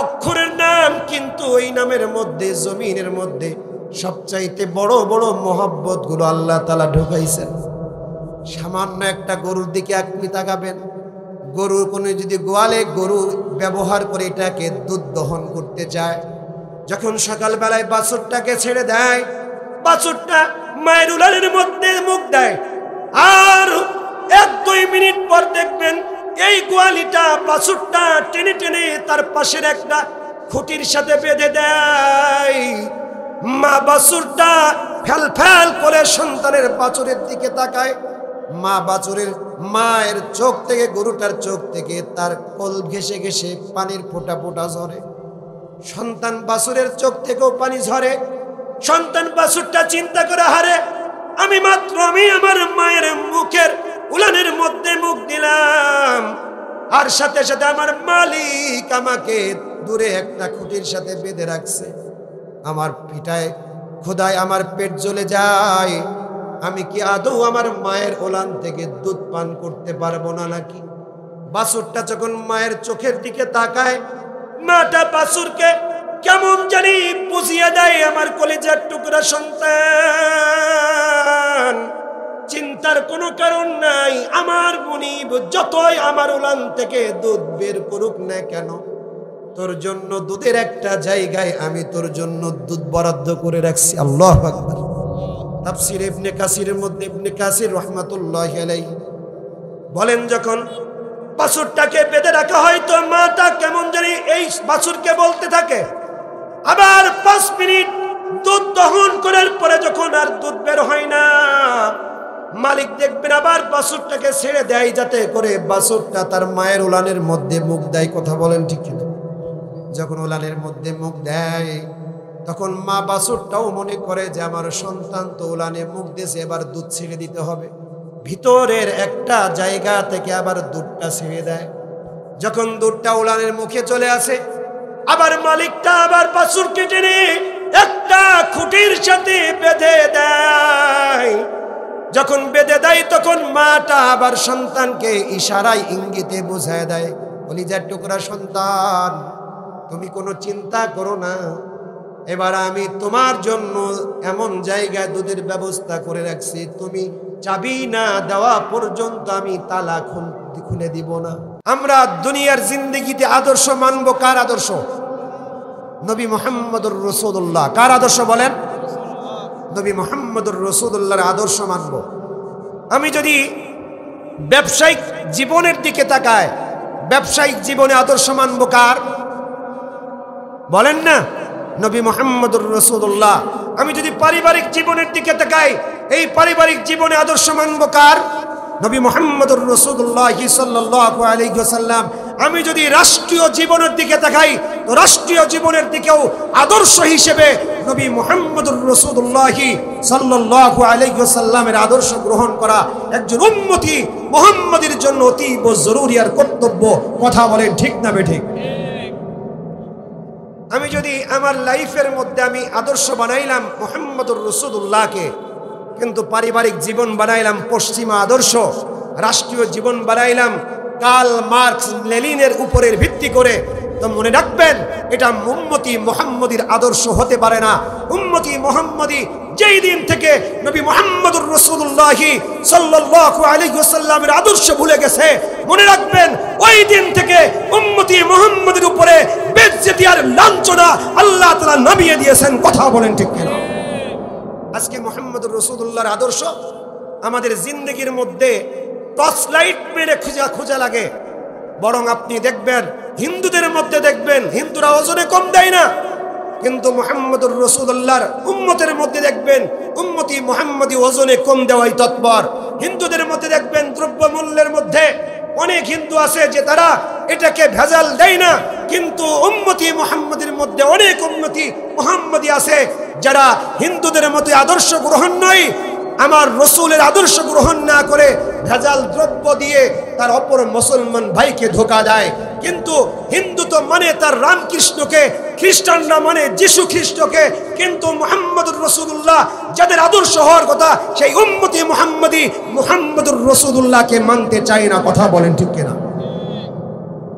অক্ষরের নাম, কিন্তু ওই নামের মধ্যে জমিনের মধ্যে সবচাইতে বড় বড় মহব্বত গুলো আল্লাহ তাআলা ঢুকাইছেন। সামান্য একটা গরুর দিকে আপনি তাকাবেন, গরুর কোনো যদি গোয়ালে গরু ব্যবহার করে এটাকে দুধ দহন করতে চায়, যখন সকালবেলায় বাছুরটাকে ছেড়ে দেয়, বাছুরটা মায়ের উলানের মধ্যে মুখ দেয়, আর 1-2 মিনিট পর দেখবেন এই গোয়ালিটা বাছুরটা টেনে টেনে তার পাশের একটা খুঁটির সাথে বেঁধে দেয়। মা বাছুরটা ফেল ফেল করে সন্তানের বাছুরের দিকে তাকায়। মা বাছুরের মায়ের চোখ থেকে, গরুটার চোখ থেকে তার কোল ঘেঁষে ঘেঁষে পানির ফোঁটা ফোঁটা ঝরে। সন্তান বাছুরের চোখ থেকেও পানি ঝরে। সন্তান বাছুরটা চিন্তা করে, হারে আমি আমার মায়ের মুখের উলানের মধ্যে মুখ দিলাম, আর সাথে সাথে আমার মালিক আমাকে দূরে একটা খুঁটির সাথে বেঁধে রাখছে। আমার পিঠায় খোদায় আমার পেট জ্বলে যায়। আমি কি আদৌ আমার মায়ের ওলান থেকে দুধ পান করতে পারবো না নাকি? বাছুরটা যখন মায়ের চোখের দিকে তাকায়, মাটা বাছুরকে কেমন জানি বুঝিয়ে দেয়, আমার কলিজার টুকরা সন্তান, চিন্তার কোনো কারণ নাই। আমার মুনিব যতই আমার উলান থেকে দুধ বের করুক না কেন, তোর জন্য দুধের একটা জায়গায় আমি তোর জন্য দুধ বরাদ্দ করে রাখছি। আল্লাহু আকবার। তাফসীর ইবনে কাসিরের মধ্যে ইবনে কাসির রাহমাতুল্লাহি আলাইহি বলেন, যখন বাছুরটাকে বেঁধে রাখা হয় তো মাটা কেমন জানি এই বাছুরকে বলতে থাকে, আবার 5 মিনিট দুধ দহন করার পরে যখন আর দুধ বের হয় না, মালিক দেখবেন আবার বাছুরটাকে ছেড়ে দেয়, যাতে করে বাছুরটা তার মায়ের উলানের মধ্যে মুখ দেয়। কথা বলেন ঠিক কিনা? যখন উলানের মধ্যে মুখ দেয়, তখন মা বাছুরটাও মনে করে যে আমার সন্তান তো উলানে মুখ দিয়েছে, এবার দুধ ছেড়ে দিতে হবে। ভিতরের একটা জায়গা থেকে আবার দুধটা ছেড়ে দেয়। যখন দুধটা উলানের মুখে চলে আসে, আবার মালিকটা আবার বাছুরকে টেনে একটা খুঁটির সাথে বেঁধে দেয়। যখন বেঁধে দেয়, তখন মাটা আবার সন্তানকে ইশারায় ইঙ্গিতে বোঝায় দেয়, কলিজার টুকরা সন্তান, তুমি কোনো চিন্তা করো না, এবার আমি তোমার জন্য এমন জায়গায় দুধের ব্যবস্থা করে রাখছি, তুমি চাবি না দেওয়া পর্যন্ত আমি তালা খুলে দিব না। আমরা দুনিয়ার জিন্দেগিতে আদর্শ মানব কার আদর্শ? নবী মুহাম্মদুর রাসূলুল্লাহ। কার আদর্শ বলেন? নবী মুহাম্মদুর রাসূলুল্লাহর আদর্শ মানব। আমি যদি ব্যবসায়িক জীবনের দিকে তাকাই, ব্যবসায়িক জীবনে আদর্শ মানব কার? বলেন না, নবী মুহাম্মদুর রাসূলুল্লাহ। আমি যদি পারিবারিক জীবনের দিকে তাকাই, এই পারিবারিক জীবনে আদর্শ মানব কার? নবী মুহাম্মদুর রাসূলুল্লাহ সাল্লাল্লাহু আলাইহি ওয়াসাল্লাম। আমি যদি রাষ্ট্রীয় জীবনের দিকে তাকাই, তো রাষ্ট্রীয় জীবনের দিকেও আদর্শ হিসেবে নবী মুহাম্মদুর রাসূলুল্লাহ সাল্লাল্লাহু আলাইহি ওয়াসাল্লামের আদর্শ গ্রহণ করা একজন উম্মতি মুহাম্মাদের জন্য অতীব জরুরি আর কর্তব্য। কথা বলেন ঠিক না বেঠিক? আমি যদি আমার লাইফের মধ্যে আমি আদর্শ বানাইলাম মুহাম্মদুর রাসূলুল্লাহকে, কিন্তু পারিবারিক জীবন বানাইলাম পশ্চিমা আদর্শ, রাষ্ট্রীয় জীবন বানাইলাম কার্ল মার্কস লেনিনের উপরের ভিত্তি করে, তো মনে রাখবেন এটা উম্মতি মুহাম্মদীর আদর্শ হতে পারে না। উম্মতি মুহাম্মদী যেই দিন থেকে নবী মুহাম্মদুর রাসূলুল্লাহ সাল্লাল্লাহু আলাইহি ওয়াসাল্লামের আদর্শ ভুলে গেছে, মনে রাখবেন ওই দিন থেকে উম্মতি মুহাম্মদের উপরে বেইজ্জতি আর লাঞ্ছনা আল্লাহ তাআলা নামিয়ে দিয়েছেন। কথা বলেন ঠিক কিনা? আজকে মুহাম্মদুর রাসূলুল্লাহর আদর্শ আমাদের জিন্দেগির মধ্যে টর্চ লাইট মেরে খোঁজা লাগে। বরং আপনি দেখবেন হিন্দুদের মধ্যে দেখবেন হিন্দুরা ওজনে কম দেয় না, কিন্তু মুহাম্মদুর রাসূলুল্লাহর উম্মতের মধ্যে দেখবেন উম্মতি মুহাম্মদী ওজনে কম দেওয়াই তৎপর। হিন্দুদের মধ্যে দেখবেন দ্রব্যমূল্যের মধ্যে অনেক হিন্দু আছে যে তারা এটাকে ভেজাল দেয় না, কিন্তু উম্মতি মুহাম্মদের মধ্যে অনেক উম্মতি মুহাম্মদী আছে যারা হিন্দুদের মতো আদর্শ গ্রহণ নয়, আমার রসুলের আদর্শ গ্রহণ না করে ভেজাল দ্রব্য দিয়ে তার অপর মুসলমান ভাইকে ধোঁকা দেয়। কিন্তু হিন্দু তো মানে তার রামকৃষ্ণকে, খ্রিস্টানরা মানে যিশু খ্রিস্টকে, কিন্তু মুহাম্মদুর রাসূলুল্লাহ যাদের আদর্শ হওয়ার কথা সেই উম্মতি মুহাম্মদী মুহাম্মদুর রাসূলুল্লাহকে মানতে চায় না। কথা বলেন ঠিক কিনা?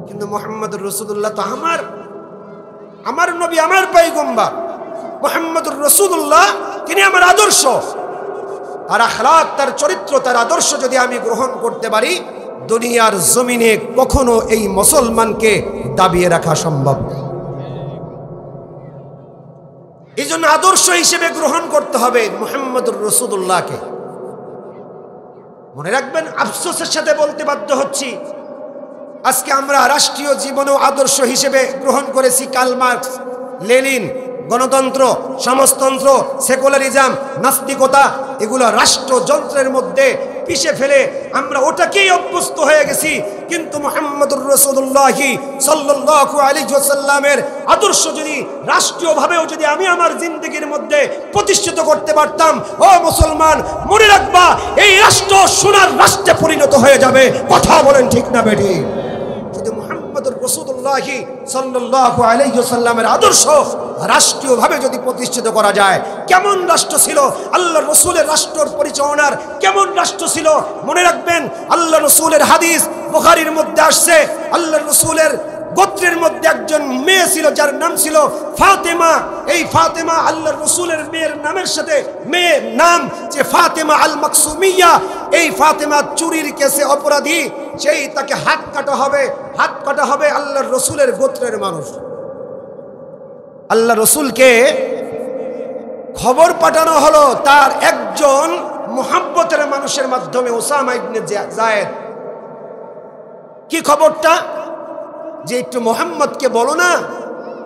কিন্তু মুহাম্মদুর রাসূলুল্লাহ তো আমার আমার নবী, আমার পয়গম্বর মুহাম্মদুর রাসূলুল্লাহ, তিনি আমার আদর্শ। তার আখলাক, তার চরিত্র, তার আদর্শ যদি আমি গ্রহণ করতে পারি, দুনিয়ার জমিনে কখনো এই মুসলমানকে দাবিয়ে রাখা সম্ভব না। এই জন্য আদর্শ হিসেবে গ্রহণ করতে হবে মুহাম্মদুর রাসূলুল্লাহকে। মনে রাখবেন, আফসোসের সাথে বলতে বাধ্য হচ্ছি, আজকে আমরা রাষ্ট্রীয় জীবনেও আদর্শ হিসেবে গ্রহণ করেছি কার্ল মার্কস, লেনিন, গণতন্ত্র, সমাজতন্ত্র, সেকুলারিজম, নাস্তিকতা। এগুলো রাষ্ট্রযন্ত্রের মধ্যে পিষে ফেলে আমরা ওটাকেই অভ্যস্ত হয়ে গেছি। কিন্তু মুহাম্মদুর রাসূলুল্লাহ সাল্লাল্লাহু আলাইহি ওয়াসাল্লামের আদর্শ যদি রাষ্ট্রীয়ভাবেও যদি আমি আমার জিন্দেগির মধ্যে প্রতিষ্ঠিত করতে পারতাম, ও মুসলমান মনে রাখবা, এই রাষ্ট্র সোনার রাষ্ট্রে পরিণত হয়ে যাবে। কথা বলেন ঠিক না বেঠি? যদি মুহাম্মদুর রাসূলুল্লাহ সাল্লাল্লাহু আলাইহি ওয়াসাল্লামের আদর্শ রাষ্ট্রীয়ভাবে যদি প্রতিষ্ঠিত করা যায়, কেমন রাষ্ট্র ছিল আল্লাহর রাসূলের রাষ্ট্রের পরিচালনার, কেমন রাষ্ট্র ছিল? মনে রাখবেন, আল্লাহর রাসূলের হাদিস বুখারীর মধ্যে আসছে, আল্লাহর রাসূলের গোত্রের মধ্যে একজন মেয়ে ছিল যার নাম ছিল ফাতেমা। এই ফাতেমা আল্লাহর রাসূলের মেয়ের নামের সাথে মেয়ের নাম যে ফাতেমা আল মাকসুমিয়া। এই ফাতেমা চুরির কেসে অপরাধী, সেই তাকে হাত কাটা হবে। হাত কাটা হবে আল্লাহর রাসূলের গোত্রের মানুষ। আল্লাহ রসুলকে খবর পাঠানো হলো তার একজন মুহাব্বতের মানুষের মাধ্যমে, উসামা ইবনে যায়েদ। কি খবরটা? যে একটু মুহাম্মদকে বলো না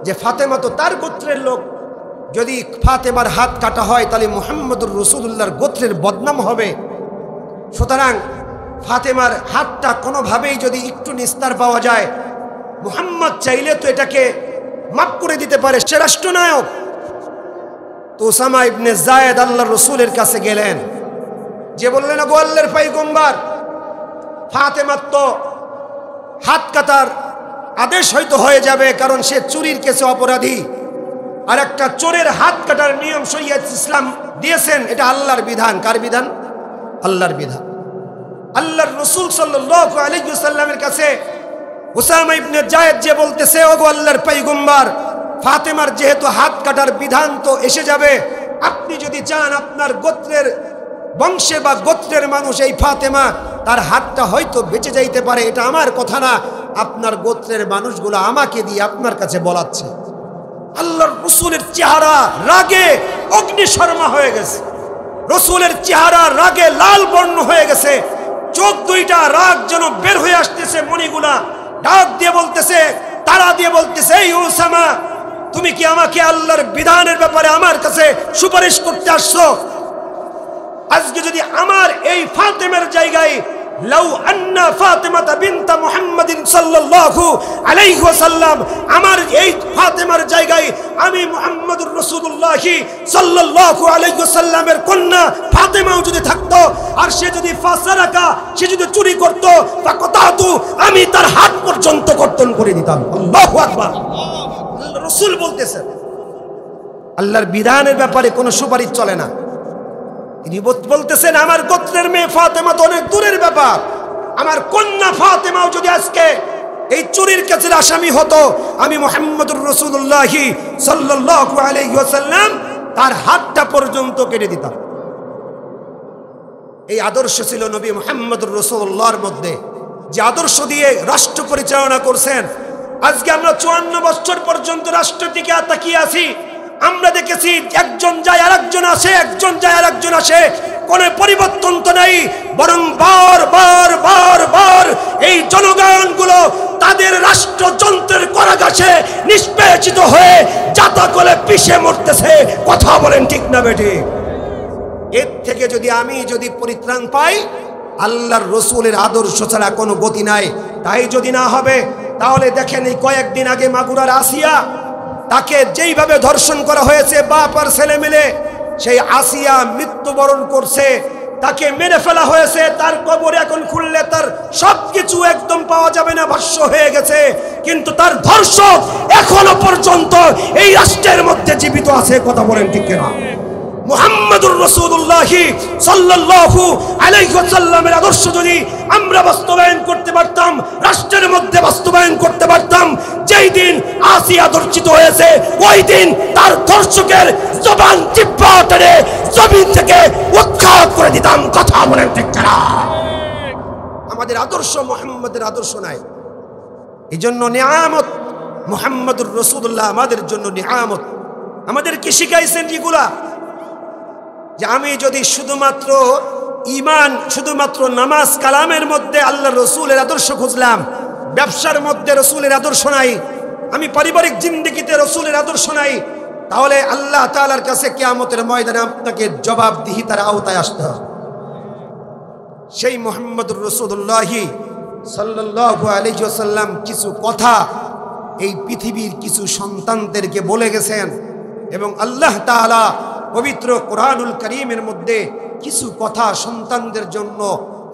যে ফাতেমা তো তার গোত্রের লোক, যদি ফাতেমার হাত কাটা হয় তাহলে মুহাম্মদুর রাসূলুল্লাহর গোত্রের বদনাম হবে। সুতরাং ফাতেমার হাতটা কোনোভাবেই যদি একটু নিস্তার পাওয়া যায়, মুহাম্মদ চাইলে তো এটাকে মাফ করে দিতে পারে, সে রাষ্ট্রনায়ক। তো উসামা ইবনে যায়েদ আল্লাহর রাসূলের কাছে গেলেন, যে বললেন, গো আল্লাহর পয়গম্বর, ফাতেমার তো হাত কাটার আদেশ হয়তো হয়ে যাবে, কারণ সে চুরির কেসে অপরাধী। আর একটা চোরের হাত কাটার নিয়ম শরীয়ত ইসলাম দিয়েছেন, এটা আল্লাহর বিধান। কার বিধান? আল্লাহর বিধান। আল্লাহর রাসূল সাল্লাল্লাহু আলাইহি ওয়াসাল্লামের কাছে উসামা ইবনে যায়েদ যে বলতেছে, ওগো আল্লাহর পয়গম্বর, ফাতেমার যেহেতু হাত কাটার বিধান তো এসে যাবে, আপনি যদি চান আপনার গোত্রের বংশে বা গোত্রের মানুষ এই ফাতেমা, তার হাতটা হয়তো বেঁচে যাইতে পারে। এটা আমার কথা না, আপনার গোত্রের মানুষগুলো আমাকে দিয়ে আপনার কাছে বলাচ্ছে। আল্লাহর রাসূলের চেহারা রাগে অগ্নিশর্মা হয়ে গেছে, রাসূলের চেহারা রাগে লাল বর্ণ হয়ে গেছে, চোখ দুইটা রাগ যেন বের হয়ে আসতেছে, মণিগুলা ডাক দিয়ে বলতেছে, তারা দিয়ে বলতেছে, এই উসামা, তুমি কি আমাকে আল্লাহর বিধানের ব্যাপারে আমার কাছে সুপারিশ করতে আসছো? আজকে যদি আমার এই ফাতেমার জায়গায় লাউ আন্না ফাতেমাতা বিনতা মুহাম্মাদিন সাল্লাল্লাহু আলাইহি ওয়াসাল্লাম, আমার এই ফাতেমার জায়গায় আমি মুহাম্মদুর রাসূলুল্লাহ সাল্লাল্লাহু আলাইহি ওয়াসাল্লামের কন্যা ফাতেমাও যদি থাকতো, আর সে যদি ফাসারাকা, সে যদি চুরি করত, ফাকাতাতু, আমি তার হাত পর্যন্ত কর্তন করে দিতাম। আল্লাহু আকবার। আল্লাহর রাসূল বলতেছেন, আল্লাহর বিধানের ব্যাপারে কোনো সুপারিশ চলে না। তিনি বলতেছেন, আমার গোত্রের মেয়ে ফাতেমা তো অনেক দূরের ব্যাপার, আমার কন্যা ফাতেমাও যদি আজকে এই চুরির কেসের আসামি হতো, আমি মুহাম্মদুর রাসূলুল্লাহ সাল্লাল্লাহু আলাইহি ওয়াসাল্লাম তার হাতটা পর্যন্ত কেটে দিতাম। এই আদর্শ ছিল নবী মুহাম্মদুর রাসূলুল্লাহর মধ্যে, যে আদর্শ দিয়ে রাষ্ট্র পরিচালনা করছেন। আজকে আমরা 54 বছর পর্যন্ত রাষ্ট্রের দিকে তাকিয়ে আছি। আমরা দেখেছি একজন যায় আর একজন আসে, একজন যায় আর একজন আসে, কোনো পরিবর্তন তো নাই, বরং বার বার বার বার এই জনগণগুলো তাদের রাষ্ট্রযন্ত্রের করাগাছে নিষ্পেষিত হয়ে জাতা করে পিষে মরতেছে। কথা বলেন ঠিক না বেটি? এর থেকে আমি যদি পরিত্রাণ পাই, আল্লাহর রাসূলের আদর্শ ছাড়া কোনো গতি নাই। তাই যদি না হবে, তাহলে দেখেন এই কয়েকদিন আগে মাগুরার আসিয়া, তাকে যেইভাবে ধর্ষণ করা হয়েছে বাপ আর ছেলে মিলে, সেই আসিয়া মৃত্যুবরণ করছে, তাকে মেরে ফেলা হয়েছে। তার কবর এখন খুললে তার সবকিছু একদম পাওয়া যাবে না, ভস্ম হয়ে গেছে, কিন্তু তার ধর্ষক এখনো পর্যন্ত এই রাষ্ট্রের মধ্যে জীবিত আছে। কথা বলেন ঠিক কিনা? মুহাম্মাদুর রাসূলুল্লাহ সাল্লাল্লাহু আলাইহি ওয়াসাল্লামের আদর্শ যদি আমরা বাস্তবায়ন করতে পারতাম, রাষ্ট্রের মধ্যে বাস্তবায়ন করতে পারতাম, যেই দিন আসিয়া দর্শিত হয়েছে ওই দিন তার দর্শকের জবান জিহ্বা টেনে জমিন থেকে উৎখাত করে দিতাম। কথা বলেন ঠিক কিনা? আমাদের আদর্শ মুহাম্মাদের আদর্শ নাই। এইজন্য নিয়ামত মুহাম্মাদুর রাসূলুল্লাহ আমাদের জন্য নিয়ামত। আমাদের কি শিখাইছেন এগুলা? যে আমি যদি শুধুমাত্র ঈমান, শুধুমাত্র নামাজ কালামের মধ্যে আল্লাহর রাসূলের আদর্শ খুঁজলাম, ব্যবসার মধ্যে রাসূলের আদর্শ নাই, আমি পারিবারিক জিন্দেগিতে রাসূলের আদর্শ নাই, তাহলে আল্লাহ তাআলার কাছে কিয়ামতের ময়দানে আপনাকে জবাবদিহিতার আওতায় আসতে হবে। সেই মুহাম্মদুর রাসূলুল্লাহ সাল্লাল্লাহু আলাইহি ওয়াসাল্লাম কিছু কথা এই পৃথিবীর কিছু সন্তানদেরকে বলে গেছেন, এবং আল্লাহ তাআলা পবিত্র কোরআনুল কারীমের মধ্যে কিছু কথা সন্তানদের জন্য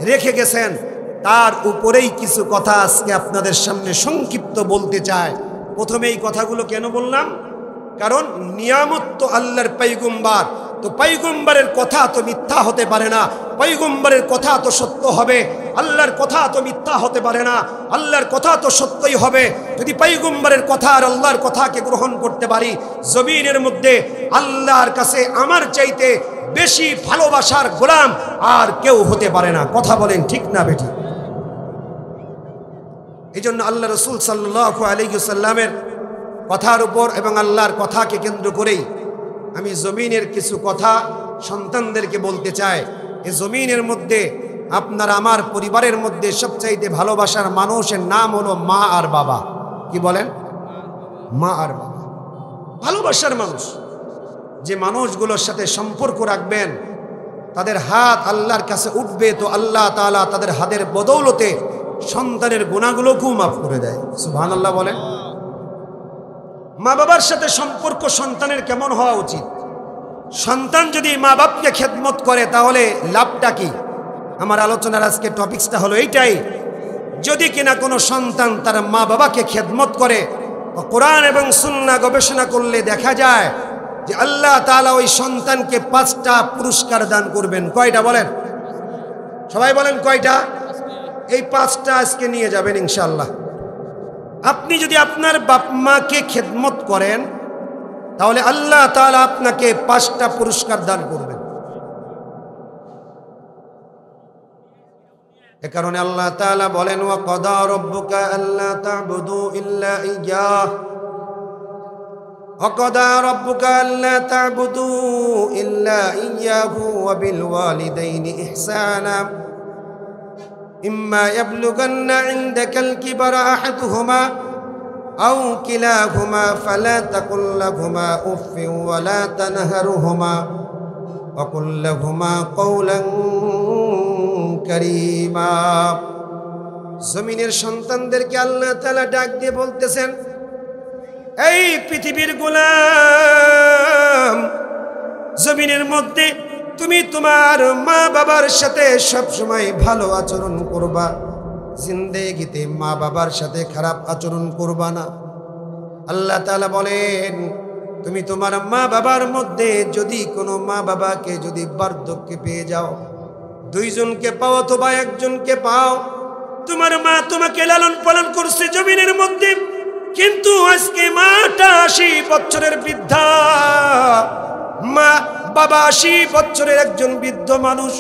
রেখে গেছেন। তার উপরেই কিছু কথা আজকে আপনাদের সামনে সংক্ষিপ্ত বলতে চাই। প্রথমে এই কথাগুলো কেন বললাম? কারণ নিয়ামত তো আল্লাহর পয়গম্বর, তো পয়গম্বরের কথা তো মিথ্যা হতে পারে না, পয়গম্বরের কথা তো সত্য হবে, আল্লাহর কথা তো মিথ্যা হতে পারে না, আল্লাহর কথা তো সত্যই হবে। যদি পয়গম্বরের কথা আর আল্লাহর কথাকে গ্রহণ করতে পারি, জমিনের মধ্যে আল্লাহর কাছে আমার চাইতে বেশি ভালোবাসার গোলাম আর কেউ হতে পারে না। কথা বলেন ঠিক না বেঠিক? এই জন্য আল্লাহ রাসূল সাল্লাল্লাহু আলাইহি ওয়াসাল্লামের কথার উপর এবং আল্লাহর কথাকে কেন্দ্র করেই আমি জমিনের কিছু কথা সন্তানদেরকে বলতে চাই। এই জমিনের মধ্যে আপনার আমার পরিবারের মধ্যে সবচাইতে ভালোবাসার মানুষের নাম হলো মা আর বাবা। কি বলেন? মা আর বাবা ভালোবাসার মানুষ। যে মানুষগুলোর সাথে সম্পর্ক রাখবেন তাদের হাত আল্লাহর কাছে উঠবে, তো আল্লাহ তাআলা তাদের হাতের বদৌলতে সন্তানের গুনাহগুলোকেও মাফ করে দেয়। সুবহানাল্লাহ বলেন। মা বাবার সাথে সম্পর্ক সন্তানের কেমন হওয়া উচিত? সন্তান যদি মা বাপকে খেদমত করে তাহলে লাভটা কি? আমার আলোচনার আজকে টপিকসটা হলো এইটাই। যদি কিনা কোনো সন্তান তার মা বাবাকে খেদমত করে, কোরআন এবং সুন্নাহ গবেষণা করলে দেখা যায় যে আল্লাহ তাআলা ওই সন্তানকে 5টা পুরস্কার দান করবেন। কয়টা বলেন? সবাই বলেন কয়টা? এই 5টা আজকে নিয়ে যাবেন ইনশাআল্লাহ। আপনি যদি আপনার বাপ মাকে খেদমত করেন তাহলে আল্লাহ তাআলা আপনাকে 5টা পুরস্কার দান করবেন। এ কারণে আল্লাহ তাআলা বলেন, ওয়া কাদা রাব্বুকা আল্লা তা'বুদু ইল্লা ইয়্যাহ, ওয়া কাদা রাব্বুকা আল্লা তা'বুদু ইল্লা ইয়্যাহু ওয়া বিল ওয়ালিদাইনি ইহসানা ইম্মা ইয়াবলুগান্না ইনদাকাল কিবারা আহাদুহুমা আও কিলাহুমা ফালা তাকুল লাহুমা উফফিন ওয়া লা তানহারহুমা ওয়া কুল লাহুমা কওলান কারীমা। জমিনের সন্তানদেরকে আল্লাহ তাআলা ডাক দিয়ে বলতেছেন, এই পৃথিবীর গোলাম, জমিনের মধ্যে তুমি তোমার মা বাবার সাথে সব সময় ভালো আচরণ করবা, জিন্দেগিতে মা বাবার সাথে খারাপ আচরণ করবা না। আল্লাহ তাআলা বলেন, তুমি তোমার মা বাবার মধ্যে যদি কোনো মা বাবাকে যদি বার্ধক্যে পেয়ে যাও, 2 জনকে পাও অথবা 1 জনকে পাও, তোমার মা তোমাকে লালন পালন করছে জমিনের মধ্যে, কিন্তু আজকে মাটা 80 বছরের বৃদ্ধা, মা বাবা 80 বছরের একজন বৃদ্ধ মানুষ,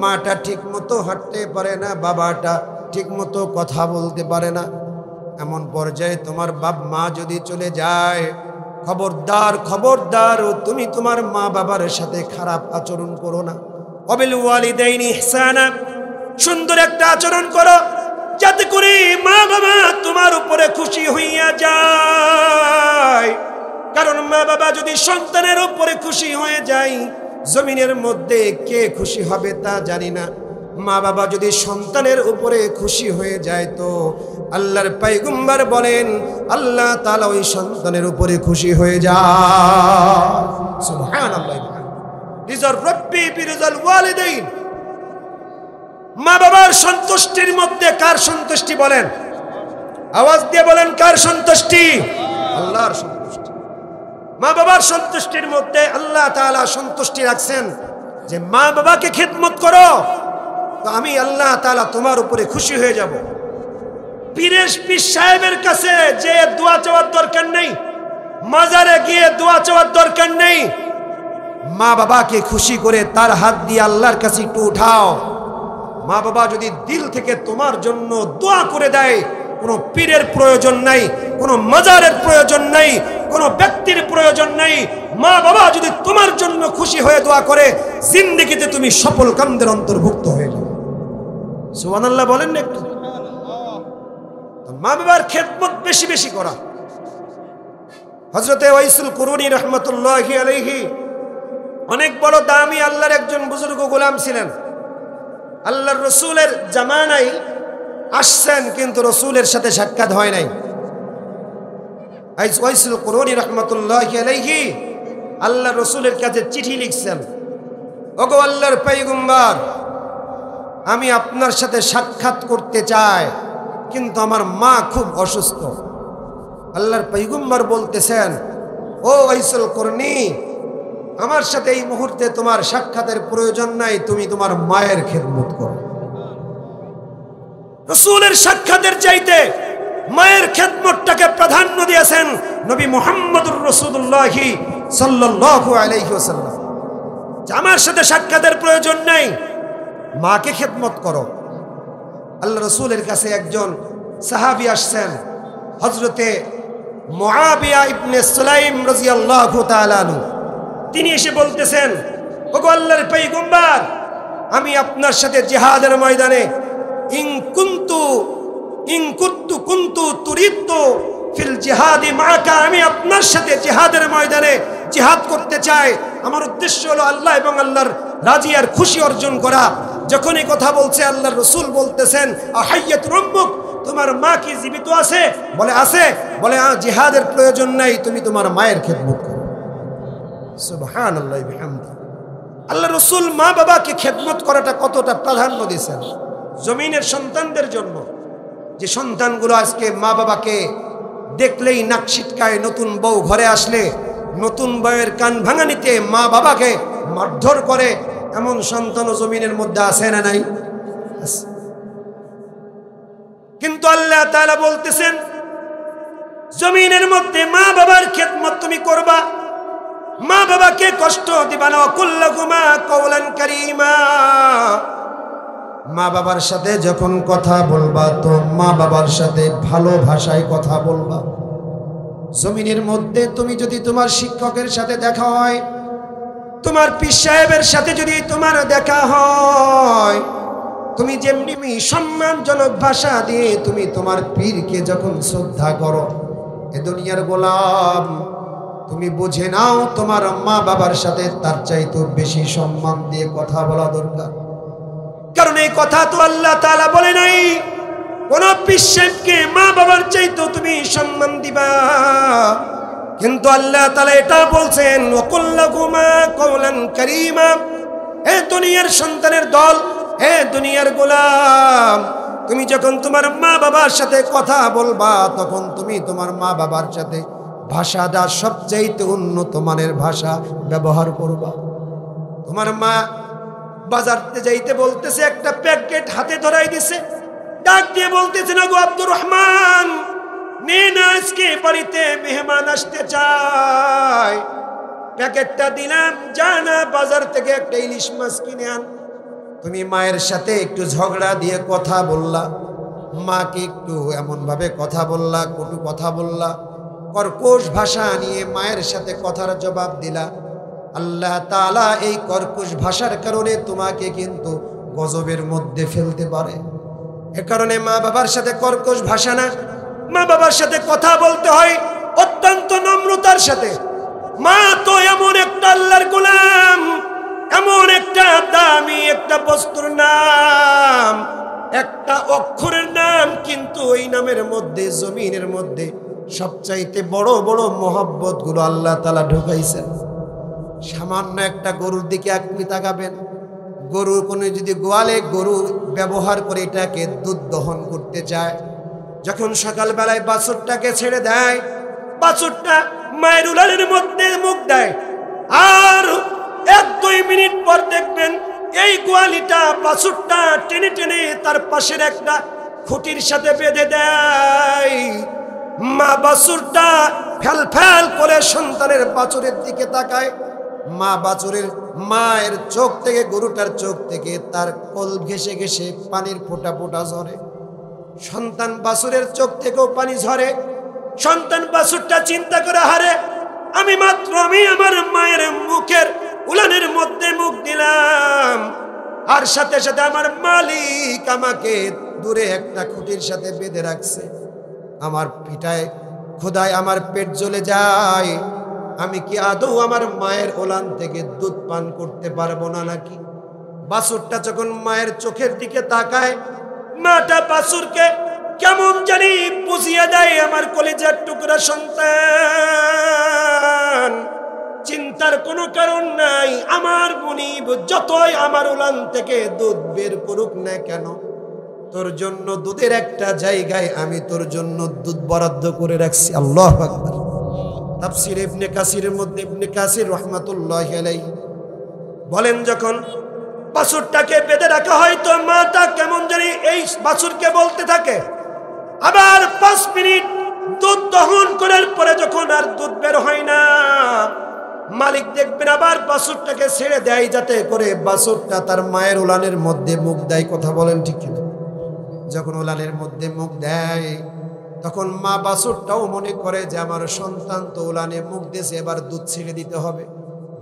মাটা ঠিক মতো হাঁটতে পারে না, বাবাটা ঠিক মতো কথা বলতে পারে না। এমন পর্যায়ে তোমার বাপ মা যদি চলে যায়, খবরদার খবরদার, তুমি তোমার মা বাবার সাথে খারাপ আচরণ করো না। ওয়াবিল ওয়ালিদাইনি ইহসানা, সুন্দর একটা আচরণ করো যাতে করে মা বাবা তোমার উপরে খুশি হইয়া যায়। কারণ মা বাবা যদি সন্তানের উপরে খুশি হয়ে যায়, জমিনের মধ্যে কে খুশি হবে তা জানি না। মা বাবা যদি সন্তানের উপরে খুশি হয়ে যায় তো আল্লাহর পয়গম্বর বলেন আল্লাহ তাআলা ওই সন্তানের উপরে খুশি হয়ে যায়। সুবহানাল্লাহ। রিজাল রব্বি বিরিজাল ওয়ালিদাইন। মা বাবার সন্তুষ্টির মধ্যে কার সন্তুষ্টি বলেন? আওয়াজ দিয়ে বলেন কার সন্তুষ্টি? আল্লাহর সন্তুষ্টি। মা বাবার সন্তুষ্টির মধ্যে আল্লাহ তাআলা সন্তুষ্টি রাখছেন যে মা বাবাকে খিদমত করো, তো আমি আল্লাহ তাআলা তোমার উপরে খুশি হয়ে যাব। পীর সাহেবের কাছে যে দোয়া চাওয়ার দরকার নেই, মাজারে গিয়ে দোয়া চাওয়ার দরকার নেই। মা বাবাকে খুশি করে তার হাত দিয়ে আল্লাহর কাছে একটু উঠাও। মা বাবা যদি দিল থেকে তোমার জন্য দোয়া করে দেয়, কোনো পীরের প্রয়োজন নাই, কোনো মাজারের প্রয়োজন নাই, কোনো ব্যক্তির প্রয়োজন নাই। মা বাবা যদি তোমার জন্য খুশি হয়ে দোয়া করে, জিন্দেগিতে তুমি সফল কামদের অন্তর্ভুক্ত হয়ে যাবে। সুবহানাল্লাহ বলেন না একটু? মা বাবার খেদমত বেশি বেশি করা। হযরতে ওয়াইসুল কুরুনি রাহমাতুল্লাহি আলাইহি অনেক বড় দামি আল্লাহর একজন বুজুর্গ গোলাম ছিলেন। আল্লাহর রসুলের জামানায় আসছেন, কিন্তু রসুলের সাথে সাক্ষাৎ হয় নাই। ওয়াইসুল কুরুনি রাহমাতুল্লাহি আলাইহি আল্লাহর রসুলের কাছে চিঠি লিখছেন, ওগো আল্লাহর পয়গম্বর, আমি আপনার সাথে সাক্ষাৎ করতে চাই, কিন্তু আমার মা খুব অসুস্থ। আল্লাহর পয়গম্বর বলতেছেন, ও ওয়াইসুল কুরনি, আমার সাথে এই মুহূর্তে তোমার সাক্ষাতের প্রয়োজন নাই, তুমি তোমার মায়ের খেদমত করো। রাসূলের সাক্ষাতের চাইতে মায়ের খেদমতটাকে প্রাধান্য দিয়েছেন নবী মুহাম্মদুর রাসূলুল্লাহ সাল্লাল্লাহু আলাইহি ওয়াসাল্লাম। আমার সাথে সাক্ষাতের প্রয়োজন নাই, মাকে খেদমত করো। আল্লাহ রাসূলের কাছে একজন সাহাবী আসছেন, হযরতে মুআবিয়া ইবনে সুলাইম রাদিয়াল্লাহু তাআলা আনহু। তিনি এসে বলতেছেন, ওগো আল্লাহর পয়গম্বর, আমি আপনার সাথে জিহাদের ময়দানে ইন কুনতু তুরিদু ফিল জিহাদি মাকা, আমি আপনার সাথে জিহাদের ময়দানে জিহাদ করতে চাই। আমার উদ্দেশ্য হলো আল্লাহ এবং আল্লাহর রাজি আর খুশি অর্জন করা। যখন এই কথা বলছে, আল্লাহর রাসূল বলতেছেন, আহাইয়াতুর উম্মুক, তোমার মা কি জীবিত আছে? বলে আছে। বলে জিহাদের প্রয়োজন নাই, তুমি তোমার মায়ের খেদমত করো। সুবহানাল্লাহ বিহামদি। আল্লাহ রাসূল মা বাবাকে খেদমত করাটা কতটা প্রাধান্য দিয়েছেন জমিনের সন্তানদের জন্য। যে সন্তানগুলো আজকে মা বাবাকে দেখলেই নাক ছিটকায়, নতুন বউ ঘরে আসলে নতুন বউয়ের কান ভাঙানিতে মা বাবাকে মারধর করে, এমন সন্তান জমিনের মধ্যে আছে না নাই? কিন্তু আল্লাহ তাআলা বলতেছেন, জমিনের মধ্যে মা বাবার খেদমত তুমি করবা, মা বাবাকে কষ্ট দিবা না। কুল্লাকুমা কওলান কারীমা, মা বাবার সাথে যখন কথা বলবা তো মা বাবার সাথে ভালো ভাষায় কথা বলবা। জমিনের মধ্যে তুমি যদি তোমার শিক্ষকের সাথে দেখা হয়, তোমার পীর সাহেবের সাথে যদি তোমার দেখা হয়, তুমি যেমনি সম্মানজনক ভাষা দিয়ে তুমি তোমার পীরকে যখন শ্রদ্ধা করো, এ দুনিয়ার গোলাম তুমি বুঝে নাও তোমার মা বাবার সাথে তার চাইতে বেশি সম্মান দিয়ে কথা বলা দরকার। কারণ এই কথা তো আল্লাহ তাআলা বলে নাই কোন পীর সাহেবকে মা বাবার চাইতেও তুমি সম্মান দিবা, কিন্তু আল্লাহ তাআলা এটা বলছেন, ওয়াকুল্লাকুমা কওলান কারীমা। হে দুনিয়ার সন্তানের দল, হে দুনিয়ার গোলাম, তুমি যখন তোমার মা বাবার সাথে কথা বলবা, তখন তুমি তোমার মা বাবার সাথে ভাষাটা সবচাইতে উন্নত মানের ভাষা ব্যবহার করবা। তোমার মা বাজারতে যাইতে বলতেছে, একটা প্যাকেট হাতে ধরাই দিছে, ডাক দিয়ে বলতেছে, না গো আব্দুর রহমান, নে না, আজকে বাড়িতে মেহমান আসতে চায়। প্যাকেটটা দিলাম, যা না বাজার থেকে একটা ইলিশ মাছ কিনে আন। তুমি মায়ের সাথে একটু ঝগড়া দিয়ে কথা বললা, মাকে একটু এমন ভাবে কথা বললা, কটু কথা বললা, কর্কশ ভাষা নিয়ে মায়ের সাথে কথার জবাব দিলা। আল্লাহ তাআলা এই কর্কশ ভাষার কারণে তোমাকে কিন্তু গজবের মধ্যে ফেলতে পারে। এ কারণে মা বাবার সাথে কর্কশ ভাষা না, মা বাবার সাথে কথা বলতে হয় অত্যন্ত নম্রতার সাথে। মা তো এমন একটা আল্লাহর গোলাম, এমন একটা দামি একটা বস্তুর নাম, একটা অক্ষরের নাম, কিন্তু ওই নামের মধ্যে জমিনের মধ্যে সবচাইতে বড় বড় মহব্বত গুলো আল্লাহ তাআলা ঢুকাইছেন। সামান্য একটা গরুর দিকে আপনি তাকাবেন, গরু কোনো যদি গোয়ালে গরু ব্যবহার করে এটাকে দুধ দহন করতে চায়, যখন সকালবেলায় বাছুরটাকে ছেড়ে দেয়, বাছুরটা মায়ের উলানের মধ্যে মুখ দেয়। আর 1-2 মিনিট পর দেখবেন এই গোয়ালিটা বাছুরটা টেনে টেনে তার পাশের একটা খুঁটির সাথে বেঁধে দেয়। মা বাছুরটা ফেল ফেল করে সন্তানের বাছুরের দিকে তাকায়। মা বাছুরের মায়ের চোখ থেকে, গরুটার চোখ থেকে তার কোল ঘেঁষে ঘেঁষে পানির ফোঁটা ফোঁটা ঝরে। সন্তান বাছুরের চোখ থেকেও পানি ঝরে। সন্তান বাছুরটা চিন্তা করে, হারে আমি আমার মায়ের মুখের উলানের মধ্যে মুখ দিলাম, আর সাথে সাথে আমার মালিক আমাকে দূরে একটা খুঁটির সাথে বেঁধে রাখছে। আমার পিঠায় খোদায় আমার পেট জ্বলে যায়। আমি কি আদৌ আমার মায়ের ওলান থেকে দুধ পান করতে পারবো না নাকি? বাছুরটা যখন মায়ের চোখের দিকে তাকায়, মাটা বাছুরকে কেমন জানি বুঝিয়ে দেয়, আমার কলিজার টুকরা সন্তান, চিন্তার কোনো কারণ নাই। আমার মুনিব যতই আমার উলান থেকে দুধ বের করুক না কেন, তোর জন্য দুধের একটা জায়গায় আমি তোর জন্য দুধ বরাদ্দ করে রাখছি। আল্লাহু আকবার। তাফসীর ইবনে কাসিরের মধ্যে ইবনে কাসির রাহমাতুল্লাহি আলাইহি বলেন, যখন বাছুরটাকে বেঁধে রাখা হয় তো মাটা কেমন জানি এই বাছুরকে বলতে থাকে। আবার 5 মিনিট দুধ দহন করার পরে যখন আর দুধ বের হয় না, মালিক দেখবেন আবার বাছুরটাকে ছেড়ে দেয়, যাতে করে বাছুরটা তার মায়ের উলানের মধ্যে মুখ দেয়। কথা বলেন ঠিক কিনা? যখন উলানের মধ্যে মুখ দেয় তখন মা বাছুরটাও মনে করে যে আমার সন্তান তো উলানে মুখ দিয়েছে, এবার দুধ ছেড়ে দিতে হবে।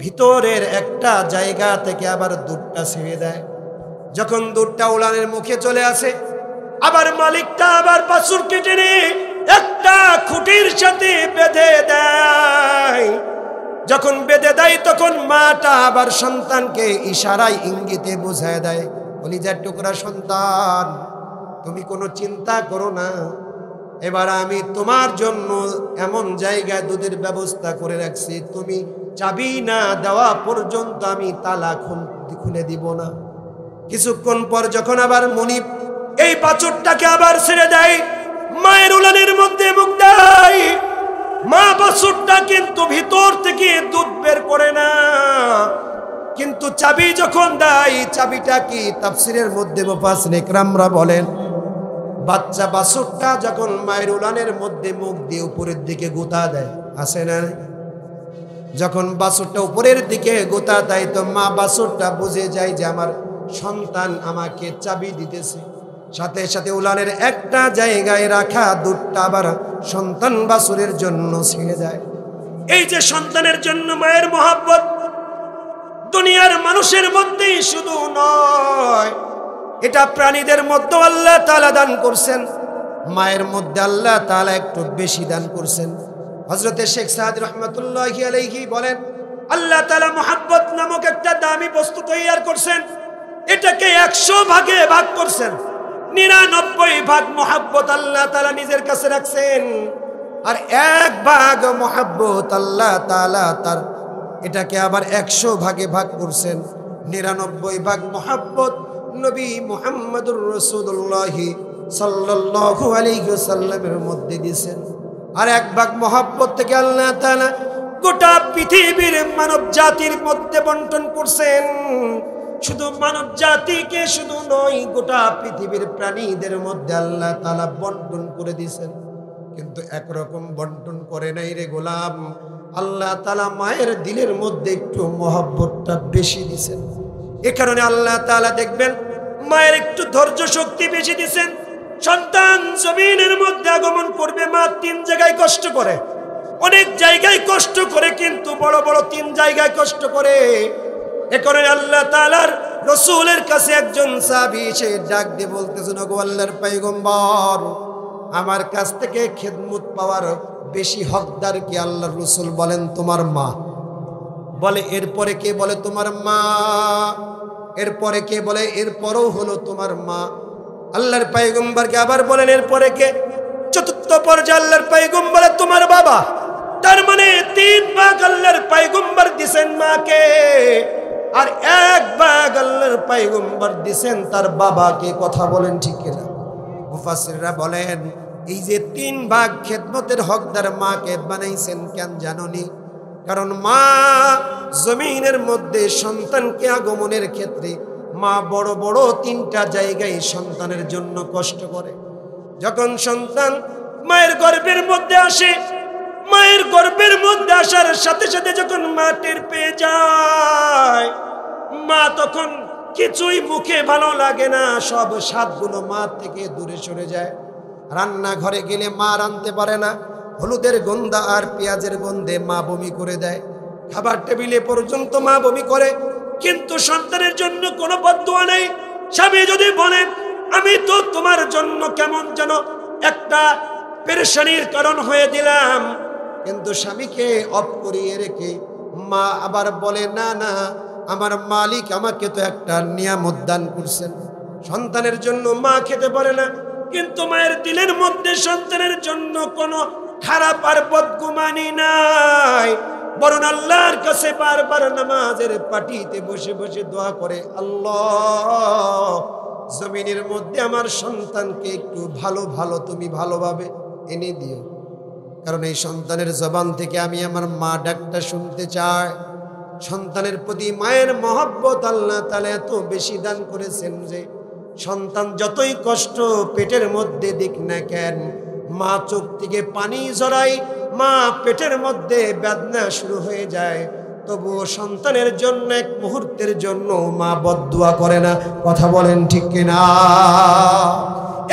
ভিতরের একটা জায়গা থেকে আবার দুধটা ছেড়ে দেয়। যখন দুধটা উলানের মুখে চলে আসে, আবার মালিকটা আবার বাছুরকে টেনে একটা খুঁটির সাথে বেঁধে দেয়। যখন বেঁধে দেয় তখন মাটা আবার সন্তানকে ইশারায় ইঙ্গিতে বোঝায় দেয়, কলিজার টুকরা সন্তান, তুমি কোনো চিন্তা করো না, এবার আমি তোমার জন্য এমন জায়গায় দুধের ব্যবস্থা করে রাখছি, তুমি চাবি না দেওয়া পর্যন্ত আমি তালা খুলে দিব না। কিছুক্ষণ পর যখন আবার মুনিব এই বাছুরটাকে আবার ছেড়ে দেয়, মায়ের উলানের মধ্যে মুখ দেয়, মা বাছুরটা কিন্তু ভিতর থেকে দুধ বের করে না। কিন্তু চাবি যখন দেয়, চাবিটা কি? তাফসীরের মধ্যে মুফাসসির ইকরামরা বলেন, বাচ্চা বাছুরটা যখন মায়ের উলানের মধ্যে মুখ দিয়ে উপরের দিকে গোতা দেয়, আসে না? যখন বাছুরটা উপরের দিকে গোতা দেয় তো মা বাছুরটা বুঝে যায় যে আমার সন্তান আমাকে চাবি দিতেছে। সাথে সাথে উলানের একটা জায়গায় রাখা দুধটা আবার সন্তান বাছুরের জন্য ছেড়ে যায়। এই যে সন্তানের জন্য মায়ের মহব্বত দুনিয়ার মানুষের মধ্যেই শুধু নয়, এটা প্রাণীদের মধ্যে আল্লাহ তাআলা দান করছেন। মায়ের মধ্যে আল্লাহ তাআলা একটু বেশি দান করছেন। হযরতে শেখ সাদ রাহমাতুল্লাহি আলাইহি বলেন, আল্লাহ তাআলা মহব্বত নামক একটা দামি বস্তু তৈরি করছেন। এটাকে 100 ভাগে ভাগ করছেন। 99 ভাগ মহব্বত আল্লাহ তাআলা নিজের কাছে রাখছেন, আর 1 ভাগ মহব্বত আল্লাহ তাআলা তার এটাকে আবার 100 ভাগে ভাগ করছেন। 99 ভাগ মহব্বত নবী মুহাম্মদুর রাসূলুল্লাহ সাল্লাল্লাহু আলাইহি ওয়াসাল্লামের মধ্যে দিয়েছেন, আর 1 ভাগ মহব্বত থেকে আল্লাহ তাআলা গোটা পৃথিবীর মানব জাতির মধ্যে বন্টন করছেন। শুধু মানব জাতিকে শুধু নয়, গোটা পৃথিবীর প্রাণীদের মধ্যে আল্লাহ তাআলা বন্টন করে দিয়েছেন। কিন্তু একরকম বন্টন করে নাই রে গোলাম, আল্লাহ তাআলা মায়ের দিলের মধ্যে একটু মহব্বতটা বেশি দিয়েছেন। এ কারণে আল্লাহ তাআলা দেখবেন মায়ের একটু ধৈর্য শক্তি বেশি দিয়েছেন। সন্তান জমিনের মধ্যে আগমন করবে, মা 3 জায়গায় কষ্ট করে, অনেক জায়গায় কষ্ট করে, কিন্তু বড় বড় 3 জায়গায় কষ্ট করে। এ কারণে আল্লাহ তাআলার রাসূলের কাছে একজন সাহাবী এসে ডাক দিয়ে বলতেছেন, ওগো আল্লাহর পয়গম্বর, আমার কাছ থেকে খেদমত পাওয়ার বেশি হকদার কি? আল্লাহর রাসূল বলেন, তোমার মা। বলে এরপরে কে? বলে তোমার মা। এরপরে কে? বলে এরপরও হলো তোমার মা। আল্লাহর পয়গম্বরকে আবার বলেন এরপরে কে? চতুর্থ পর্যায়ে আল্লাহর পয়গম্বর বলে তোমার বাবা। তার মানে 3 ভাগ আল্লাহর পয়গম্বর দিবেন মাকে, আর 1 ভাগ আল্লাহর পয়গম্বর দিবেন তার বাবাকে। কথা বলেন ঠিক কিনা? মুফাসসিররা বলেন এই যে 3 ভাগ খেদমতের হকদার মাকে বানাইছেন কেন জানোনি? কারণ মা জমিনের মধ্যে সন্তানকে আগমনের ক্ষেত্রে মা বড় বড় 3টা জায়গায় সন্তানের জন্য কষ্ট করে। যখন সন্তান মায়ের গর্ভের মধ্যে আসে, মায়ের গর্ভের মধ্যে আসার সাথে সাথে যখন মা টের পেয়ে যায়, মা তখন কিছুই মুখে ভালো লাগে না, সব স্বাদগুলো মা থেকে দূরে সরে যায়। রান্নাঘরে গেলে মা রাঁধতে পারে না, হলুদের গন্ধ আর পেঁয়াজের গন্ধে মা বমি করে দেয়। খাবার টেবিলে পর্যন্ত মা বমি করে, কিন্তু সন্তানের জন্য কোনো বদদুয়া নেই। স্বামী যদি বলে আমি তো তোমার জন্য কেমন যেন একটা পেরেশানির কারণ হয়ে দিলাম, কিন্তু স্বামীকে অফ করিয়ে রেখে মা আবার বলে না না, আমার মালিক আমাকে তো একটা নিয়ামত দান করছেন। সন্তানের জন্য মা খেতে পারে না, কিন্তু মায়ের দিলের মধ্যে সন্তানের জন্য কোনো খারাপ আর বদগুমানি নাই, বরং আল্লাহর কাছে বারবার নামাজের পাটিতে বসে বসে দোয়া করে, আল্লাহ জমিনের মধ্যে আমার সন্তানকে একটু ভালো ভালো তুমি ভালোভাবে এনে দিও, কারণ এই সন্তানের জবান থেকে আমি আমার মা ডাকটা শুনতে চাই। সন্তানের প্রতি মায়ের মহব্বত আল্লাহ তাআলা এত বেশি দান করেছেন যে সন্তান যতই কষ্ট পেটের মধ্যে দিক না কেন, মা চোখ থেকে পানি ঝরায়, মা পেটের মধ্যে বেদনা শুরু হয়ে যায়, তবুও সন্তানের জন্য এক মুহূর্তের জন্য মা বদদুয়া করে না। কথা বলেন ঠিক কিনা?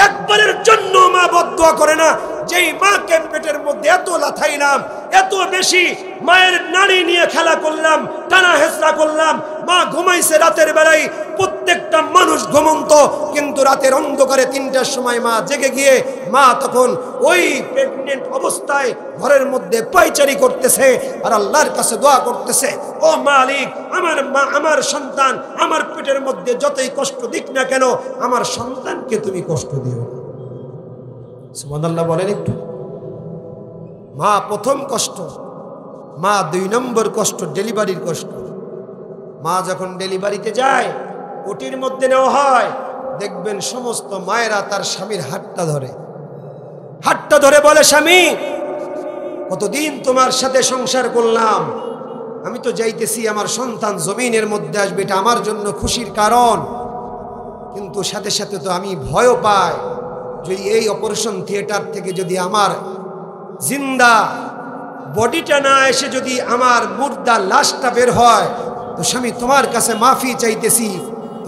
একবারের জন্য মা বদদুয়া করে না। যেই মাকে পেটের মধ্যে এত লাথাইলাম, এত বেশি মায়ের নাড়ি নিয়ে খেলা করলাম, টানা হেসরা করলাম, মা ঘুমাইছে রাতের বেলায়, প্রত্যেকটা মানুষ ঘুমন্ত, কিন্তু রাতের অন্ধকারে 3টার সময় মা জেগে গিয়ে মা তখন ওই প্রেগনেন্ট অবস্থায় ঘরের মধ্যে পায়চারি করতেছে আর আল্লাহর কাছে দোয়া করতেছে, ও মালিক আমার মা, আমার সন্তান আমার পেটের মধ্যে যতই কষ্ট দিক না কেন, আমার সন্তানকে তুমি কষ্ট দিও না। সুবহানাল্লাহ বলেন একটু। মা প্রথম কষ্ট, মা 2 নম্বর কষ্ট ডেলিভারির কষ্ট। মা যখন ডেলিভারিতে যায়, ওটির মধ্যে নেওয়া হয়, দেখবেন সমস্ত মায়েরা তার স্বামীর হাতটা ধরে বলে, স্বামী কতদিন তোমার সাথে সংসার করলাম, আমি তো যাইতেছি আমার সন্তান জমিনের মধ্যে আসবে, এটা আমার জন্য খুশির কারণ, কিন্তু সাথে সাথে তো আমি ভয়ও পাই, যদি এই অপারেশন থিয়েটার থেকে যদি আমার জিন্দা বডিটা না এসে যদি আমার মুর্দা লাশটা বের হয়, তো স্বামী তোমার কাছে মাফি চাইতেছি,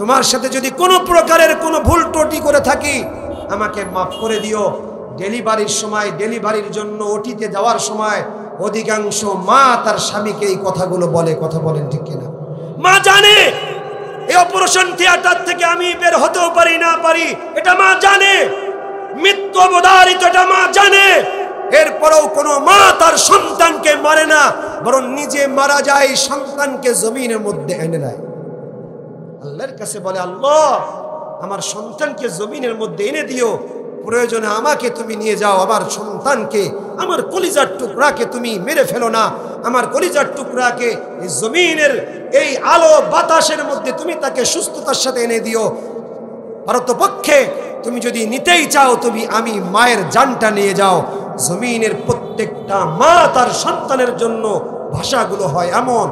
তোমার সাথে যদি কোনো প্রকারের কোনো ভুল ত্রুটি করে থাকি আমাকে মাফ করে দিও। ডেলিভারির সময়, ডেলিভারির জন্য ওটিতে যাওয়ার সময় অধিকাংশ মা তার স্বামীকে এই কথাগুলো বলে। কথা বলেন ঠিক কিনা? মা জানে এই অপারেশন থিয়েটার থেকে আমি বের হতেও পারি না পারি, এটা মা জানে, মৃত্যু অবধারিত, এটা মা জানে। এরপরেও কোনো মা তার সন্তানকে মারে না, বরং নিজে মারা যায়, সন্তানকে জমিনের মধ্যে এনে দেয়। আল্লাহর কাছে বলে, আল্লাহ আমার সন্তানকে জমিনের মধ্যে এনে দিও, প্রয়োজনে আমাকে তুমি নিয়ে যাও, আমার সন্তানকে, আমার কলিজার টুকরাকে তুমি মেরে ফেলো না, আমার কলিজার টুকরাকে এই জমিনের এই আলো বাতাসের মধ্যে তুমি তাকে সুস্থতার সাথে এনে দিও। পারতপক্ষে তুমি যদি নিতেই চাও, তুমি আমি মায়ের জানটা নিয়ে যাও। জমিনের প্রত্যেকটা মা তার সন্তানের জন্য ভাষাগুলো হয় এমন,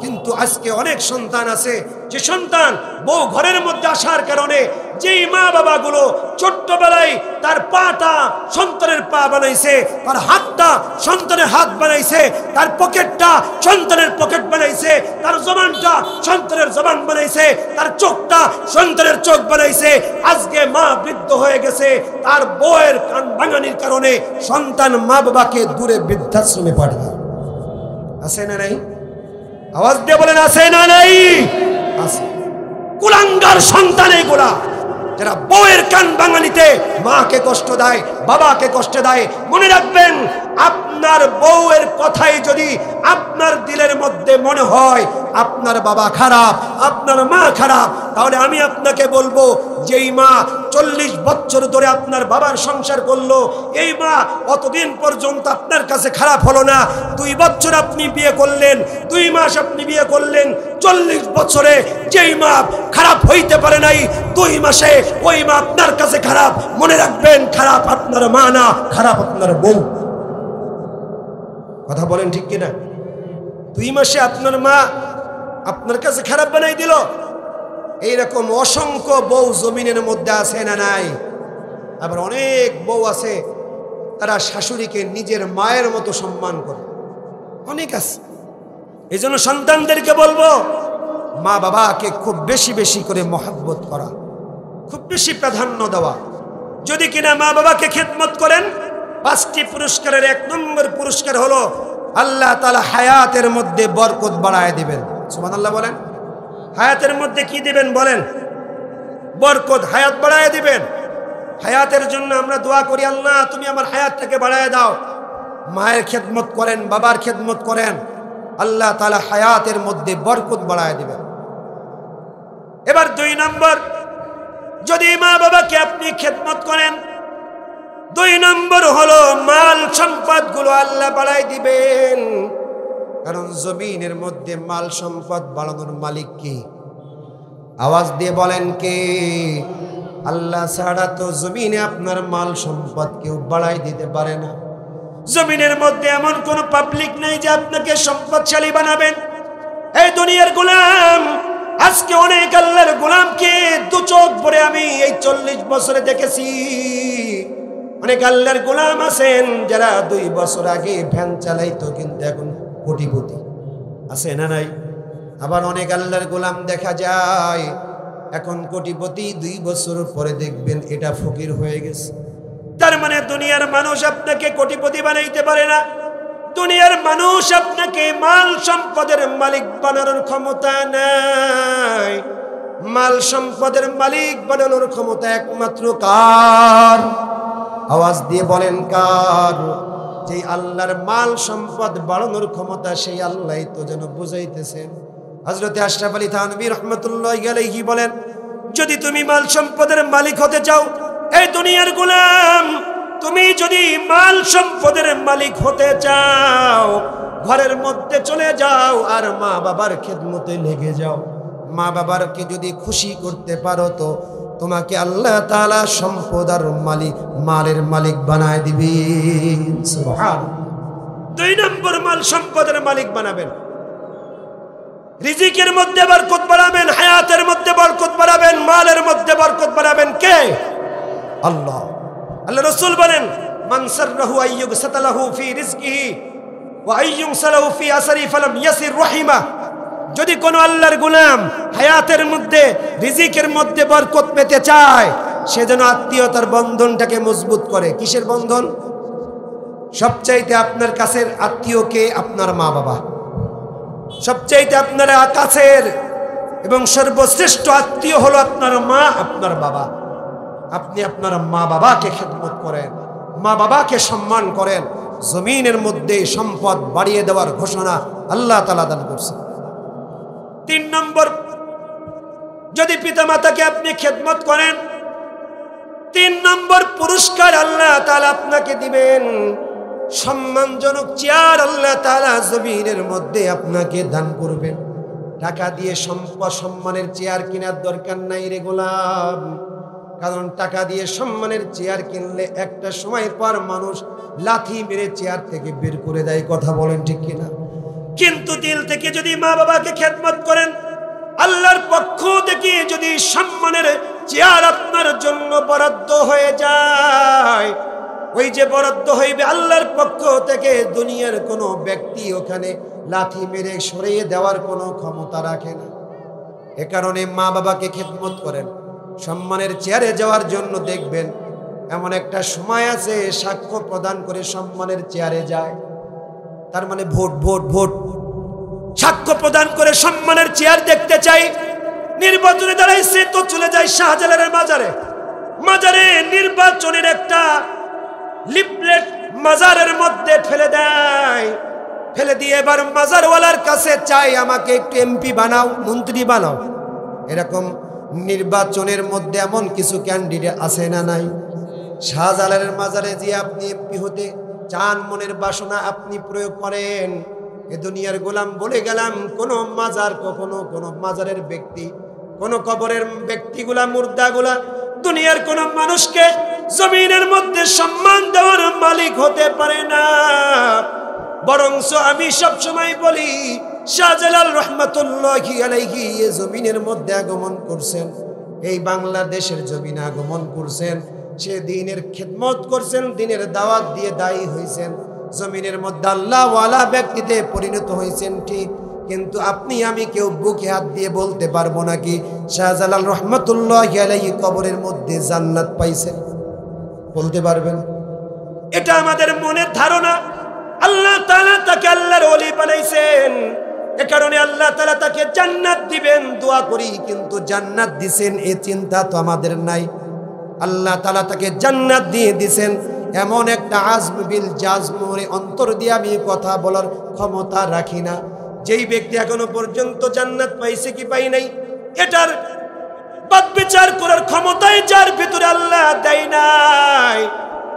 কিন্তু আজকে অনেক সন্তান আছে যে সন্তান বউ ঘরের মধ্যে আসার কারণে যেই মা বাবাগুলো ছোট্টবেলায় তার পাটা সন্তানের পা বানাইছে, তার হাতটা সন্তানের হাত বানাইছে, তার পকেটটা সন্তানের পকেট বানাইছে, তার জবানটা সন্তানের জবান বানাইছে, তার চোখটা সন্তানের চোখ বানাইছে, আজকে মা বৃদ্ধ হয়ে গেছে, তার বউয়ের কান ভাঙানির কারণে সন্তান মা বাবাকে দূরে বৃদ্ধাশ্রমে পাঠায়। আছে না নাই? আওয়াজ দিয়ে বলেন, আছে না নাই? আছে। কুলাঙ্গার সন্তান এগুলা, যারা বউয়ের কান ভাঙানিতে মাকে কষ্ট দেয়, বাবাকে কষ্ট দেয়। মনে রাখবেন, আপনার বউয়ের কথাই যদি আপনার দিলের মধ্যে মনে হয় আপনার বাবা খারাপ, আপনার মা খারাপ, তাহলে আমি আপনাকে বলবো, যেই মা 40 বছর ধরে আপনার বাবার সংসার করলো, এই মা অতদিন পর্যন্ত আপনার কাছে খারাপ হলো না। 2 বছর আপনি বিয়ে করলেন, 2 মাস আপনি বিয়ে করলেন, 40 বছরে যেই মা খারাপ হইতে পারে নাই, 2 মাসে ওই মা আপনার কাছে খারাপ। মনে রাখবেন, খারাপ আপনার মা না, খারাপ আপনার বউ। কথা বলেন ঠিক কিনা? 2 মাসে আপনার মা আপনার কাছে খারাপ বানাই দিল। এইরকম অসংখ্য বউ জমিনের মধ্যে আছে না নাই? আবার অনেক বউ আছে তারা শাশুড়িকে নিজের মায়ের মতো সম্মান করে, অনেক আছে। এই জন্য সন্তানদেরকে বলবো, মা বাবাকে খুব বেশি বেশি করে মহব্বত করা, খুব বেশি প্রাধান্য দেওয়া। যদি কিনা মা বাবাকে খেদমত করেন, 5টি পুরস্কারের 1 নম্বর পুরস্কার হলো আল্লাহ তাআলা হায়াতের মধ্যে বরকত বাড়ায় দিবেন। সুবহানাল্লাহ বলেন। হায়াতের মধ্যে কি দিবেন বলেন? বরকত, হায়াত বাড়ায় দিবেন। হায়াতের জন্য আমরা দোয়া করি, আল্লাহ তুমি আমার হায়াতটাকে বাড়ায় দাও। মায়ের খেদমত করেন, বাবার খেদমত করেন, আল্লাহ তাআলা হায়াতের মধ্যে বরকত বাড়ায় দিবেন। এবার 2 নম্বর, যদি মা বাবাকে আপনি খেদমত করেন, 2 নম্বর হলো মাল সম্পদ গুলো আল্লাহ বাড়ায় দিবেন। কারণ জমিনের মধ্যে মাল সম্পদ বাড়ানোর মালিক কি? আওয়াজ দিয়ে বলেন কে? আল্লাহ ছাড়া তো জমিনে আপনার মাল সম্পদ কেউ বাড়াই দিতে পারে না। জমিনের মধ্যে এমন কোন পাবলিক নেই যে আপনাকে সম্পদশালী বানাবেন। এই দুনিয়ার গোলাম, আজকে অনেক আল্লাহর গোলামকে 2 চোখ ভরে আমি এই 40 বছরে দেখেছি। অনেক আল্লাহর গোলাম আছেন যারা 2 বছর আগে ভ্যান চালাইতো, কিন্তু এখন কোটিপতি আছে না নাই? আবার অনেক আল্লাহর গোলাম দেখা যায় এখন কোটিপতি, 2 বছর পরে দেখবেন এটা ফকির হয়ে গেছে। তার মানে দুনিয়ার মানুষ আপনাকে কোটিপতি বানাইতে পারে না। দুনিয়ার মানুষ আপনাকে মাল সম্পদের মালিক বানানোর ক্ষমতা নাই। মাল সম্পদের মালিক বানানোর ক্ষমতা একমাত্র কার? আওয়াজ দিয়ে বলেন কার? যে আল্লাহর মাল সম্পদ বাড়ানোর ক্ষমতা, সেই আল্লাহই তো যেন বুঝাইতেছেন। হযরতে আশরাফ আলী থানভী রাহমাতুল্লাহি আলাইহি বলেন, যদি তুমি মাল সম্পদের মালিক হতে চাও, এই দুনিয়ার গোলাম, তুমি যদি মাল সম্পদের মালিক হতে চাও, ঘরের মধ্যে চলে যাও আর মা বাবার খেদমতে লেগে যাও। মা বাবারকে যদি খুশি করতে পারো তো তোমাকে আল্লাহ তাআলা সম্পদ আর মালের মালিক বানায় দিবেন। সুবহানাল্লাহ। 2 নম্বর, মাল সম্পদের মালিক বানাবেন। রিজিকের মধ্যে বরকত বাড়াবেন, হায়াতের মধ্যে বরকত বাড়াবেন, মালের মধ্যে বরকত বাড়াবেন কে? আল্লাহ। আল্লাহ রাসূল বলেন, মান সাররাহু আইয়ুবসাতালাহু ফি রিজকিহি ওয়া আইয়ুনসালাহু ফি আসরি ফালাম ইয়াসির রাহিমা। যদি কোনো আল্লাহর গোলাম হায়াতের মধ্যে, রিজিকের মধ্যে বরকত পেতে চায়, সে যেন আত্মীয়তার বন্ধনটাকে মজবুত করে। কিসের বন্ধন? সবচাইতে আপনার কাছের আত্মীয় কে? আপনার মা বাবা। সবচাইতে আপনার কাছের এবং সর্বশ্রেষ্ঠ আত্মীয় হলো আপনার মা, আপনার বাবা। আপনি আপনার মা বাবাকে খেদমত করেন, মা বাবাকে সম্মান করেন, জমিনের মধ্যে সম্পদ বাড়িয়ে দেওয়ার ঘোষণা আল্লাহ তাআলা দান করছেন। 3 নম্বর, যদি পিতামাতাকে আপনি খেদমত করেন, 3 নম্বর পুরস্কার আল্লাহ তাআলা আপনাকে দিবেন। সম্মানজনক চেয়ার আল্লাহ তাআলা জমিনের মধ্যে আপনাকে দান করবেন। টাকা দিয়ে সম্মানের চেয়ার কেনার দরকার নাই রে গোলাম। কারণ টাকা দিয়ে সম্মানের চেয়ার কিনলে একটা সময় পর মানুষ লাথি মেরে চেয়ার থেকে বের করে দেয়। কথা বলেন ঠিক কিনা? কিন্তু দিল থেকে যদি মা বাবাকে খেদমত করেন, আল্লাহর পক্ষ থেকে যদি সম্মানের চেয়ার আপনার জন্য বরাদ্দ হয়ে যায়, ওই যে বরাদ্দ হইবে আল্লাহর পক্ষ থেকে, দুনিয়ার কোনো ব্যক্তি ওখানে লাথি মেরে সরিয়ে দেওয়ার কোনো ক্ষমতা রাখে না। এ কারণে মা বাবাকে খেদমত করেন। সম্মানের চেয়ারে যাওয়ার জন্য দেখবেন এমন একটা সময় আছে, সাক্ষ্য প্রদান করে সম্মানের চেয়ারে যায়। তার মানে ভোট ভোট ভোট, সাক্ষ্য প্রদান করে সম্মানের চেয়ার দেখতে চাই। নির্বাচনে দাঁড়াইছে তো চলে যায় শাহজালালের মাজারে। মাজারে নির্বাচনের একটা লিফলেট মাজারের মধ্যে ফেলে দেয়। ফেলে দিয়ে এবার মাজারওয়ালার কাছে চাই, আমাকে একটু এমপি বানাও, মন্ত্রী বানাও। এরকম নির্বাচনের মধ্যে এমন কিছু ক্যান্ডিডেট আছে না নাই? শাহজালালের মাজারে যে আপনি এমপি হতে চান, মনের বাসনা আপনি প্রয়োগ করেন। এ দুনিয়ার গোলাম বলে গেলাম, কোন মাজার, কখনো কোন মাজারের ব্যক্তি, কোন কবরের ব্যক্তিগুলা, মুর্দাগুলা দুনিয়ার কোন মানুষকে জমিনের মধ্যে সম্মান দেওয়ার মালিক হতে পারে না। বরংস আমি সবসময় বলি, শাহজালাল রহমাতুল্লাহি আলাইহি এই জমিনের মধ্যে আগমন করছেন, এই বাংলাদেশের জমিনে আগমন করছেন, সে দ্বীনের খিদমত করছেন, দ্বীনের দাওয়াত দিয়ে দায়ী হয়েছেন, জমিনের মধ্যে আল্লাহওয়ালা ব্যক্তিতে পরিণত হয়েছেন ঠিক। কিন্তু আপনি আমি কেউ বুকে হাত দিয়ে বলতে পারবো নাকি শাহজালাল রহমাতুল্লাহি আলাইহি কবরের মধ্যে জান্নাত পাইছেন? বলতে পারবেন? এটা আমাদের মনের ধারণা। আল্লাহ তাআলা তাকে আল্লাহর ওলি বানাইছেন, এ কারণে আল্লাহ তাআলা তাকে জান্নাত দিবেন দোয়া করি, কিন্তু জান্নাত দিবেন এই চিন্তা তো আমাদের নাই। আল্লাহ তাআলা তাকে জান্নাত দিয়ে দিবেন এমন একটা আজম বিল জাজমরে অন্তর দিয়ে আমি কথা বলার ক্ষমতা রাখি না। যেই ব্যক্তি এখনো পর্যন্ত জান্নাত পাইছে কি পাই নাই, এটার বাদ বিচার করার ক্ষমতাই যার ভিতরে আল্লাহ দেয় নাই,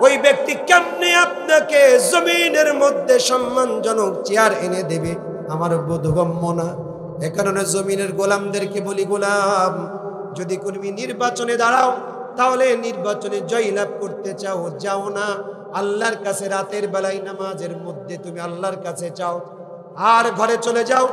ওই ব্যক্তি কেমনে আপনাকে জমিনের মধ্যে সম্মানজনক চেয়ার এনে দেবে আমার বোধগম্য না। এ কারণে জমিনের গোলামদেরকে বলি, গোলাম যদি তুমি নির্বাচনে দাঁড়াও, তাহলে নির্বাচনে জয়লাভ করতে চাও, যাও না আল্লাহর কাছে রাতের বেলায় নামাজের মধ্যে তুমি আল্লাহর কাছে চাও, আর ঘরে চলে যাও,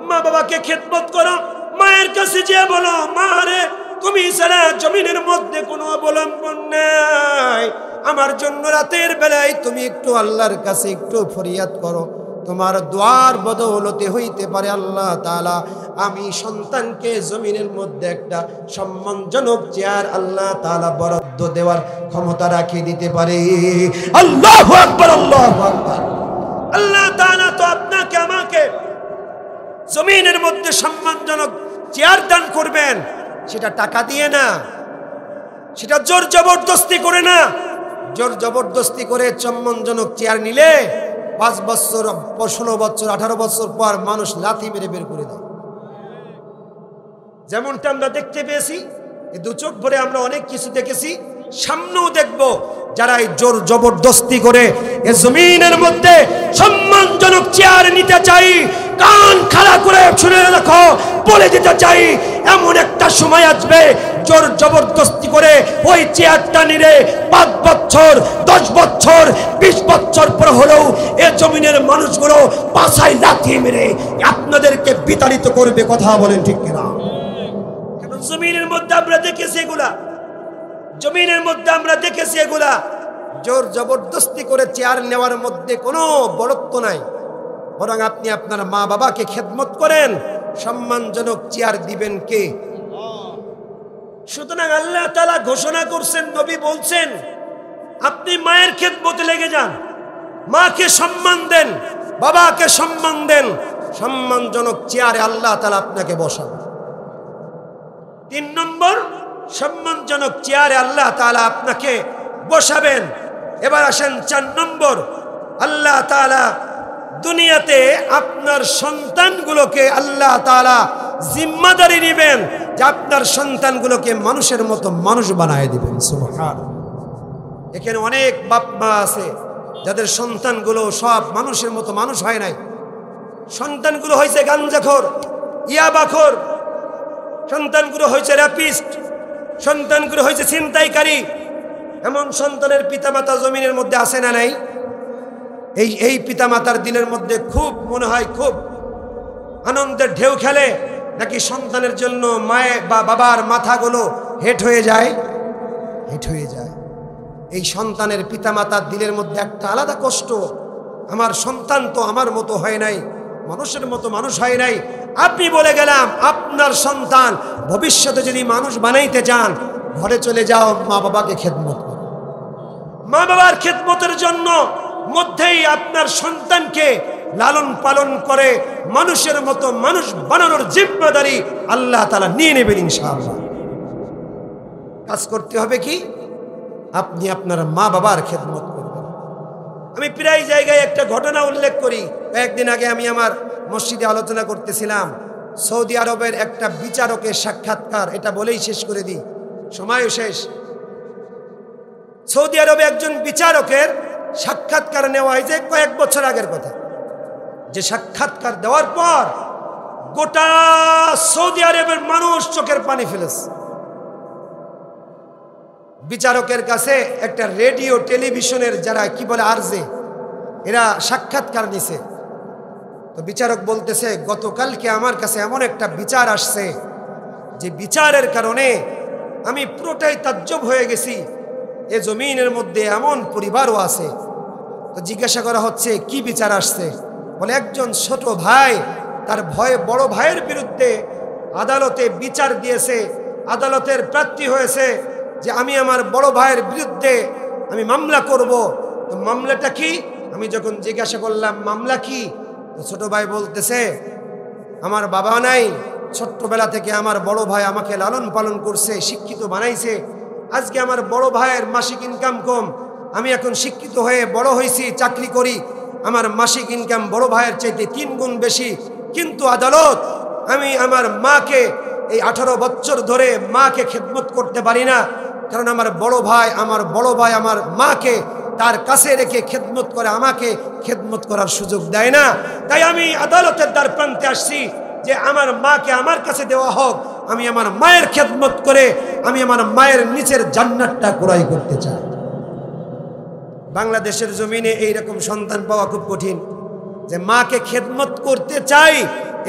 মা বাবাকে খেদমত করো, মায়ের কাছে যে বলো, মা রে তুমি ছাড়া জমিনের মধ্যে কোনো অবলম্বন নাই, আমার জন্য রাতের বেলায় তুমি একটু আল্লাহর কাছে একটু ফরিয়াদ করো, তোমার দোয়ার বদৌলতে হইতে পারে আল্লাহ তাআলা আমি সন্তানকে জমিনের মধ্যে একটা সম্মানজনক চেয়ার আল্লাহ তাআলা বরাদ্দ দেওয়ার ক্ষমতা রাখিয়ে দিতে পারে। আল্লাহু আকবার, আল্লাহু আকবার। আল্লাহ তাআলা তো আপনাকে আমাকে জমিনের মধ্যে সম্মানজনক চেয়ার দান করবেন, সেটা টাকা দিয়ে না, সেটা জোর জবরদস্তি করে না। জোর জবরদস্তি করে সম্মানজনক চেয়ার নিলে 5 বছর 16 বছর 18 বছর পর মানুষ লাথি মেরে বের করে দেয়। যেমনটা আমরা দেখতে পেয়েছি, এই দু চোখ ভরে আমরা অনেক কিছু দেখেছি, সামনেও দেখব। যারা এই জোর জবরদস্তি করে এই জমিনের মধ্যে সম্মানজনক চেয়ার নিতে চাই, কান খাড়া করে শুনে রাখো, বলে দিতে চাই এমন একটা সময় আসবে জোর জবরদস্তি করে ওই চেয়ারটা নিলে 5 বছর 10 বছর 20 বছর পর হলেও এ জমিনের মানুষগুলো পাছায় লাথি মেরে আপনাদেরকে বিতাড়িত করবে। কথা বলেন ঠিক কিনা? কারণ জমিনের মধ্যে আমরা দেখেছি এগুলা, জমিনের মধ্যে আমরা দেখেছি এগুলা। জোর জবরদস্তি করে চেয়ার নেওয়ার মধ্যে কোনো বড়ত্ব নাই, বরং আপনি আপনার মা বাবাকে খেদমত করেন, সম্মানজনক চেয়ার দিবেন কে? সুতরাং আল্লাহ তাআলা ঘোষণা করছেন, নবী বলছেন, আপনি মায়ের খেদমতে লেগে যান, মাকে সম্মান দেন, বাবাকে সম্মান দেন, সম্মানজনক চেয়ারে আল্লাহ তাআলা আপনাকে বসান। 3 নম্বর, সম্মানজনক চেয়ারে আল্লাহ তাআলা আপনাকে বসাবেন। এবার আসেন 4 নম্বর, আল্লাহ তাআলা দুনিয়াতে আপনার সন্তানগুলোকে আল্লাহ তাআলা জিম্মাদারি নেবেন যে আপনার সন্তানগুলোকে মানুষের মতো মানুষ বানায় দিবেন। সুবহানাল্লাহ। এখানে অনেক বাপ মা আছে যাদের সন্তানগুলো সব মানুষের মতো মানুষ হয় নাই, সন্তানগুলো হয়েছে গাঞ্জাখোর, ইয়াবাখোর, সন্তানগুলো হয়েছে র্যাপিস্ট, সন্তানগুলো হয়েছে ছিনতাইকারী। এমন সন্তানের পিতামাতা জমিনের মধ্যে আসে না নাই? এই পিতামাতার দিলের মধ্যে খুব মনে হয় খুব আনন্দের ঢেউ খেলে নাকি সন্তানের জন্য মায়ের বা বাবার মাথাগুলো হেট হয়ে যায়? হেট হয়ে যায়। এই সন্তানের পিতামাতার দিলের মধ্যে একটা আলাদা কষ্ট, আমার সন্তান তো আমার মতো হয় নাই, মানুষের মতো মানুষ হয় নাই। আপনি বলে গেলাম আপনার সন্তান ভবিষ্যতে যদি মানুষ বানাইতে চান, ঘরে চলে যাও, মা বাবাকে খেদমত করো, মা বাবার খেদমতের জন্য মধ্যেই আপনার সন্তানকে লালন পালন করে মানুষের মতো মানুষ বানানোর জিম্মাদারি আল্লাহ তাআলা নিয়ে নেবেন ইনশাআল্লাহ। কাজ করতে হবে কি? আপনি আপনার মা বাবার খেদমত করবেন। আমি প্রায় জায়গায় একটা ঘটনা উল্লেখ করি। কয়েকদিন আগে আমি আমার মসজিদে আলোচনা করতেছিলাম, সৌদি আরবের একটা বিচারকের সাক্ষাৎকার, এটা বলেই শেষ করে দিই, সময়ও শেষ। সৌদি আরবে একজন বিচারকের সাক্ষাৎকার নেওয়া হয়েছে কয়েক বছর আগের কথা, যে সাক্ষাৎকার দেওয়ার পর গোটা সৌদি আরবের মানুষ চোখের পানি ফেলেছে। বিচারকের কাছে একটা রেডিও টেলিভিশনের যারা কি বলে আরজে, এরা সাক্ষাৎকার নিছে। তো বিচারক বলতেছে, গতকালকে আমার কাছে এমন একটা বিচার আসছে যে বিচারের কারণে আমি পুরোটাই তাজ্জব হয়ে গেছি, এ জমিনের মধ্যে এমন পরিবারও আছে। তো জিজ্ঞাসা করা হচ্ছে কি বিচার আসছে? বলে একজন ছোট ভাই তার বড় ভাইয়ের বিরুদ্ধে আদালতে বিচার দিয়েছে, আদালতের প্রার্থী হয়েছে যে আমি আমার বড় ভাইয়ের বিরুদ্ধে আমি মামলা করব। তো মামলাটা কি? আমি যখন জিজ্ঞাসা করলাম মামলা কি, তো ছোট ভাই বলতেছে আমার বাবা নাই, ছোট্টবেলা থেকে আমার বড় ভাই আমাকে লালন পালন করছে, শিক্ষিত বানাইছে। আজকে আমার বড় ভাইয়ের মাসিক ইনকাম কম, আমি এখন শিক্ষিত হয়ে বড় হয়েছি, চাকরি করি, আমার মাসিক ইনকাম বড় ভাইয়ের চাইতে 3 গুণ বেশি। কিন্তু আদালত, আমি আমার মাকে এই 18 বছর ধরে মাকে খেদমত করতে পারি না, কারণ আমার বড় ভাই আমার মাকে তার কাছে রেখে খেদমত করে, আমাকে খেদমত করার সুযোগ দেয় না। তাই আমি আদালতের দ্বার প্রান্তে আসছি যে আমার মাকে আমার কাছে দেওয়া হোক, আমি আমার মায়ের খেদমত করে আমি আমার মায়ের নিচের জান্নাতটা ক্রয় করতে চাই। বাংলাদেশের জমিনে এইরকম সন্তান পাওয়া খুব কঠিন, যে মাকে খেদমত করতে চাই,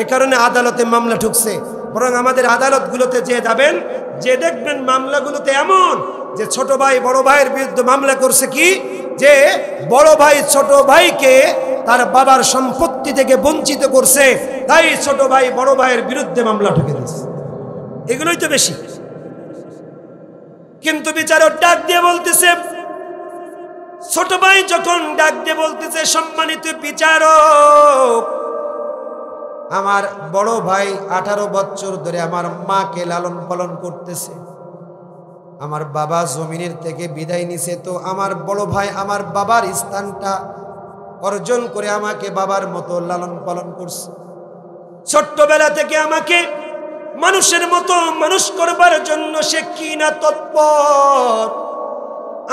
এ কারণে আদালতে মামলা ঢুকছে। বরং আমাদের আদালতগুলোতে যে যাবেন, যে দেখবেন মামলাগুলোতে এমন যে ছোট ভাই বড় ভাইয়ের বিরুদ্ধে মামলা করছে কি, যে বড় ভাই ছোট ভাইকে তার বাবার সম্পত্তি থেকে বঞ্চিত করছে, তাই ছোট ভাই বড় ভাইয়ের বিরুদ্ধে মামলা ঠুকে দিচ্ছে। এগুলোই তো বেশি। কিন্তু বিচারক ডাক দিয়ে বলতেছে, ছোট ভাই যখন ডাক দিয়ে বলতেছে, সম্মানিত বিচারক, আমার বড় ভাই 18 বছর ধরে আমার মাকে লালন পালন করতেছে, আমার বাবা জমিনের থেকে বিদায় নিছে, তো আমার বড় ভাই আমার বাবার স্থানটা অর্জন করে আমাকে বাবার মতো লালন পালন করছে। ছোট্টবেলা থেকে আমাকে মানুষের মতো মানুষ করবার জন্য সে কি না তৎপর।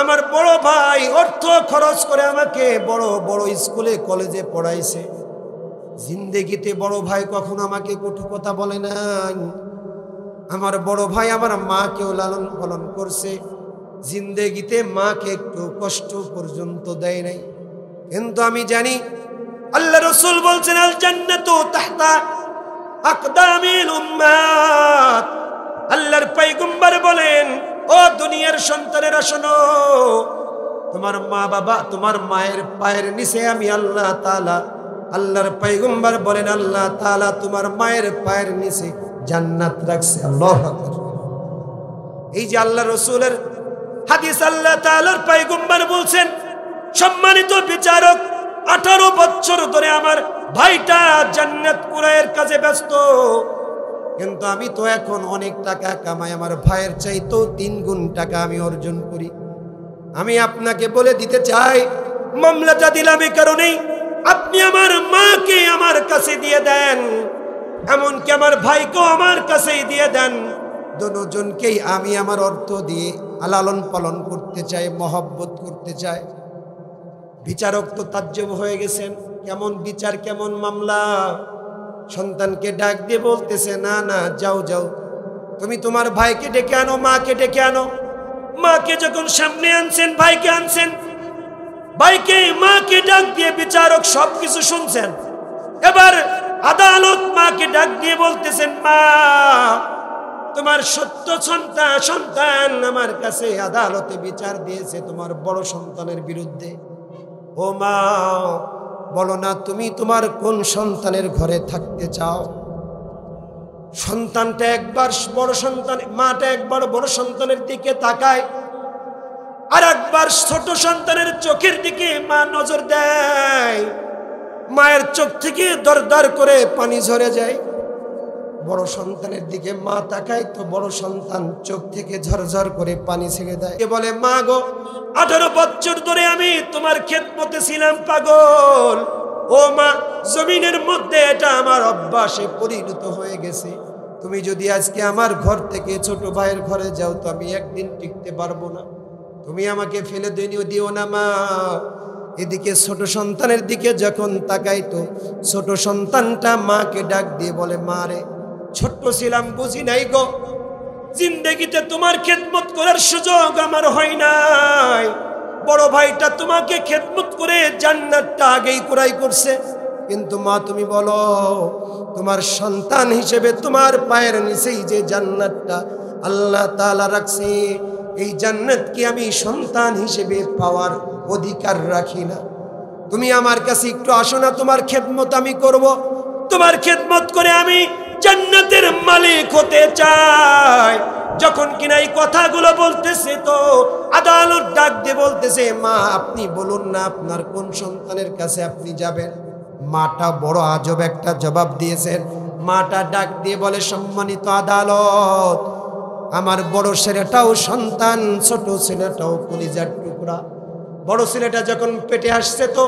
আমার বড় ভাই অর্থ খরচ করে আমাকে বড় বড় স্কুলে কলেজে পড়াইছে। জিন্দেগিতে বড় ভাই কখনো আমাকে কটু কথা বলে নাই। আমার বড় ভাই আমার মাকেও লালন পালন করছে, জিন্দেগিতে মাকে একটু কষ্ট পর্যন্ত দেয় নাই। কিন্তু আমি জানি আল্লাহ রাসূল বলছেন, আল জান্নাতু তাহতা আকদামিল উম্মাত। আল্লাহর পয়গম্বর বলেন, ও দুনিয়ার সন্তানেরা শোনো, তোমার মা বাবা তোমার মায়ের পায়ের নিচে আমি আল্লাহ তাআলা, আল্লাহর পয়গম্বর বলেন আল্লাহ তাআলা তোমার মায়ের পায়ের নিচে জান্নাত রাখছে। আল্লাহু আকবার। এই যে আল্লাহ রাসূলের হাদিস, আল্লাহ তাআলার পয়গম্বর বলছেন, সম্মানিত বিচারক, 18 বছর ধরে আমার ভাইটা জান্নাত কুরায়ের কাজে ব্যস্ত, কিন্তু আমি তো এখন অনেক টাকা কামাই, আমার ভাইয়ের চাইতেও 3 গুণ টাকা আমি অর্জন করি। আমি আপনাকে বলে দিতে চাই, মামলাটা দিলাম এই কারণেই, আপনি আমার মাকে আমার কাছে দিয়ে দেন, এমনকি আমার ভাইকেও আমার কাছেই দিয়ে দেন। দুজনকেই আমি আমার অর্থ দিয়ে লালন পালন করতে চাই, মহব্বত করতে চাই। বিচারক তো তাজ্জব হয়ে গেছেন, কেমন বিচার, কেমন মামলা। সন্তানকে ডাক দিয়ে বলতেছে, না না, যাও যাও, তুমি তোমার ভাইকে ডেকে আনো, মাকে ডেকে আনো। মাকে যখন সামনে আনছেন, ভাইকে আনছেন, ভাইকে মাকে ডাক দিয়ে বিচারক সবকিছু শুনছেন। এবার আদালত মাকে ডাক দিয়ে বলতেছেন, মা, তোমার সত্য সন্তান আমার কাছে আদালতে বিচার দিয়েছে তোমার বড় সন্তানের বিরুদ্ধে। ও মা, বলো না তুমি তোমার কোন সন্তানের ঘরে থাকতে চাও? সন্তানটা একবার বড় সন্তান, মাটা একবার বড় সন্তানের দিকে তাকায়, আর একবার ছোট সন্তানের চোখের দিকে মা নজর দেয়। মায়ের চোখ থেকে দরদর করে পানি ঝরে যায়। বড় সন্তানের দিকে মা তাকায়, তো বড় সন্তান চোখ থেকে ঝরঝর করে পানি ছেড়ে দেয়। বলে, মা গো, 18 বছর ধরে আমি তোমার খেদমতে ছিলাম, পাগল। ও মা, জমিনের মধ্যে এটা আমার অভ্যাসে পরিণত হয়ে গেছে। তুমি যদি আজকে আমার ঘর থেকে ছোট ভাইয়ের ঘরে যাও, তো আমি একদিন টিকতে পারবো না। তুমি আমাকে ফেলে দিও না মা। এদিকে ছোট সন্তানের দিকে যখন তাকাই, তো ছোট সন্তানটা মাকে ডাক দিয়ে বলে, মা রে, ছোট্ট ছিলাম, বুঝি নাই গো, জিন্দেগিতে তোমার খেদমত করার সুযোগ আমার হয় নাই। বড় ভাইটা তোমাকে খেদমত করে জান্নাতটা আগেই কুরাই করছে, কিন্তু মা তুমি বলো তোমার সন্তান হিসেবে তোমার পায়ের নিচেই যে জান্নাতটা আল্লাহ তাআলা রাখছে, এই জান্নাত কি আমি সন্তান হিসেবে পাওয়ার অধিকার রাখি না? তুমি আমার কাছে একটু আসো না, তোমার খেদমত আমি করব। তোমার খেদমত করে আমি জান্নাতের মালিক হতে চাই। যখন কিনা এই কথাগুলো বলতেছে তো আদালত ডাক দিয়ে বলতেছে, মা আপনি বলুন না আপনার কোন সন্তানের কাছে আপনি যাবেন। মাটা বড় আজব একটা জবাব দিয়েছেন। মাটা ডাক দিয়ে বলে, সম্মানিত আদালত, আমার বড় ছেলেটাও সন্তান, ছোট ছেলেটাও কলিজার টুকরা। বড় ছেলেটা যখন পেটে আসছে তো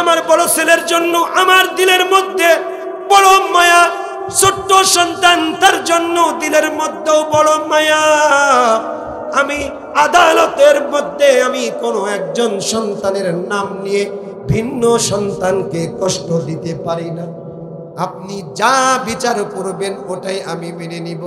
আমার বড় ছেলের জন্য আমার দিলের মধ্যে বড় মায়া, ছোট্ট সন্তান তার জন্য দিলের মধ্যেও বড় মায়া। আমি আদালতের মধ্যে আমি কোনো একজন সন্তানের নাম নিয়ে ভিন্ন সন্তানকে কষ্ট দিতে পারি না। আপনি যা বিচার করবেন ওটাই আমি মেনে নিব।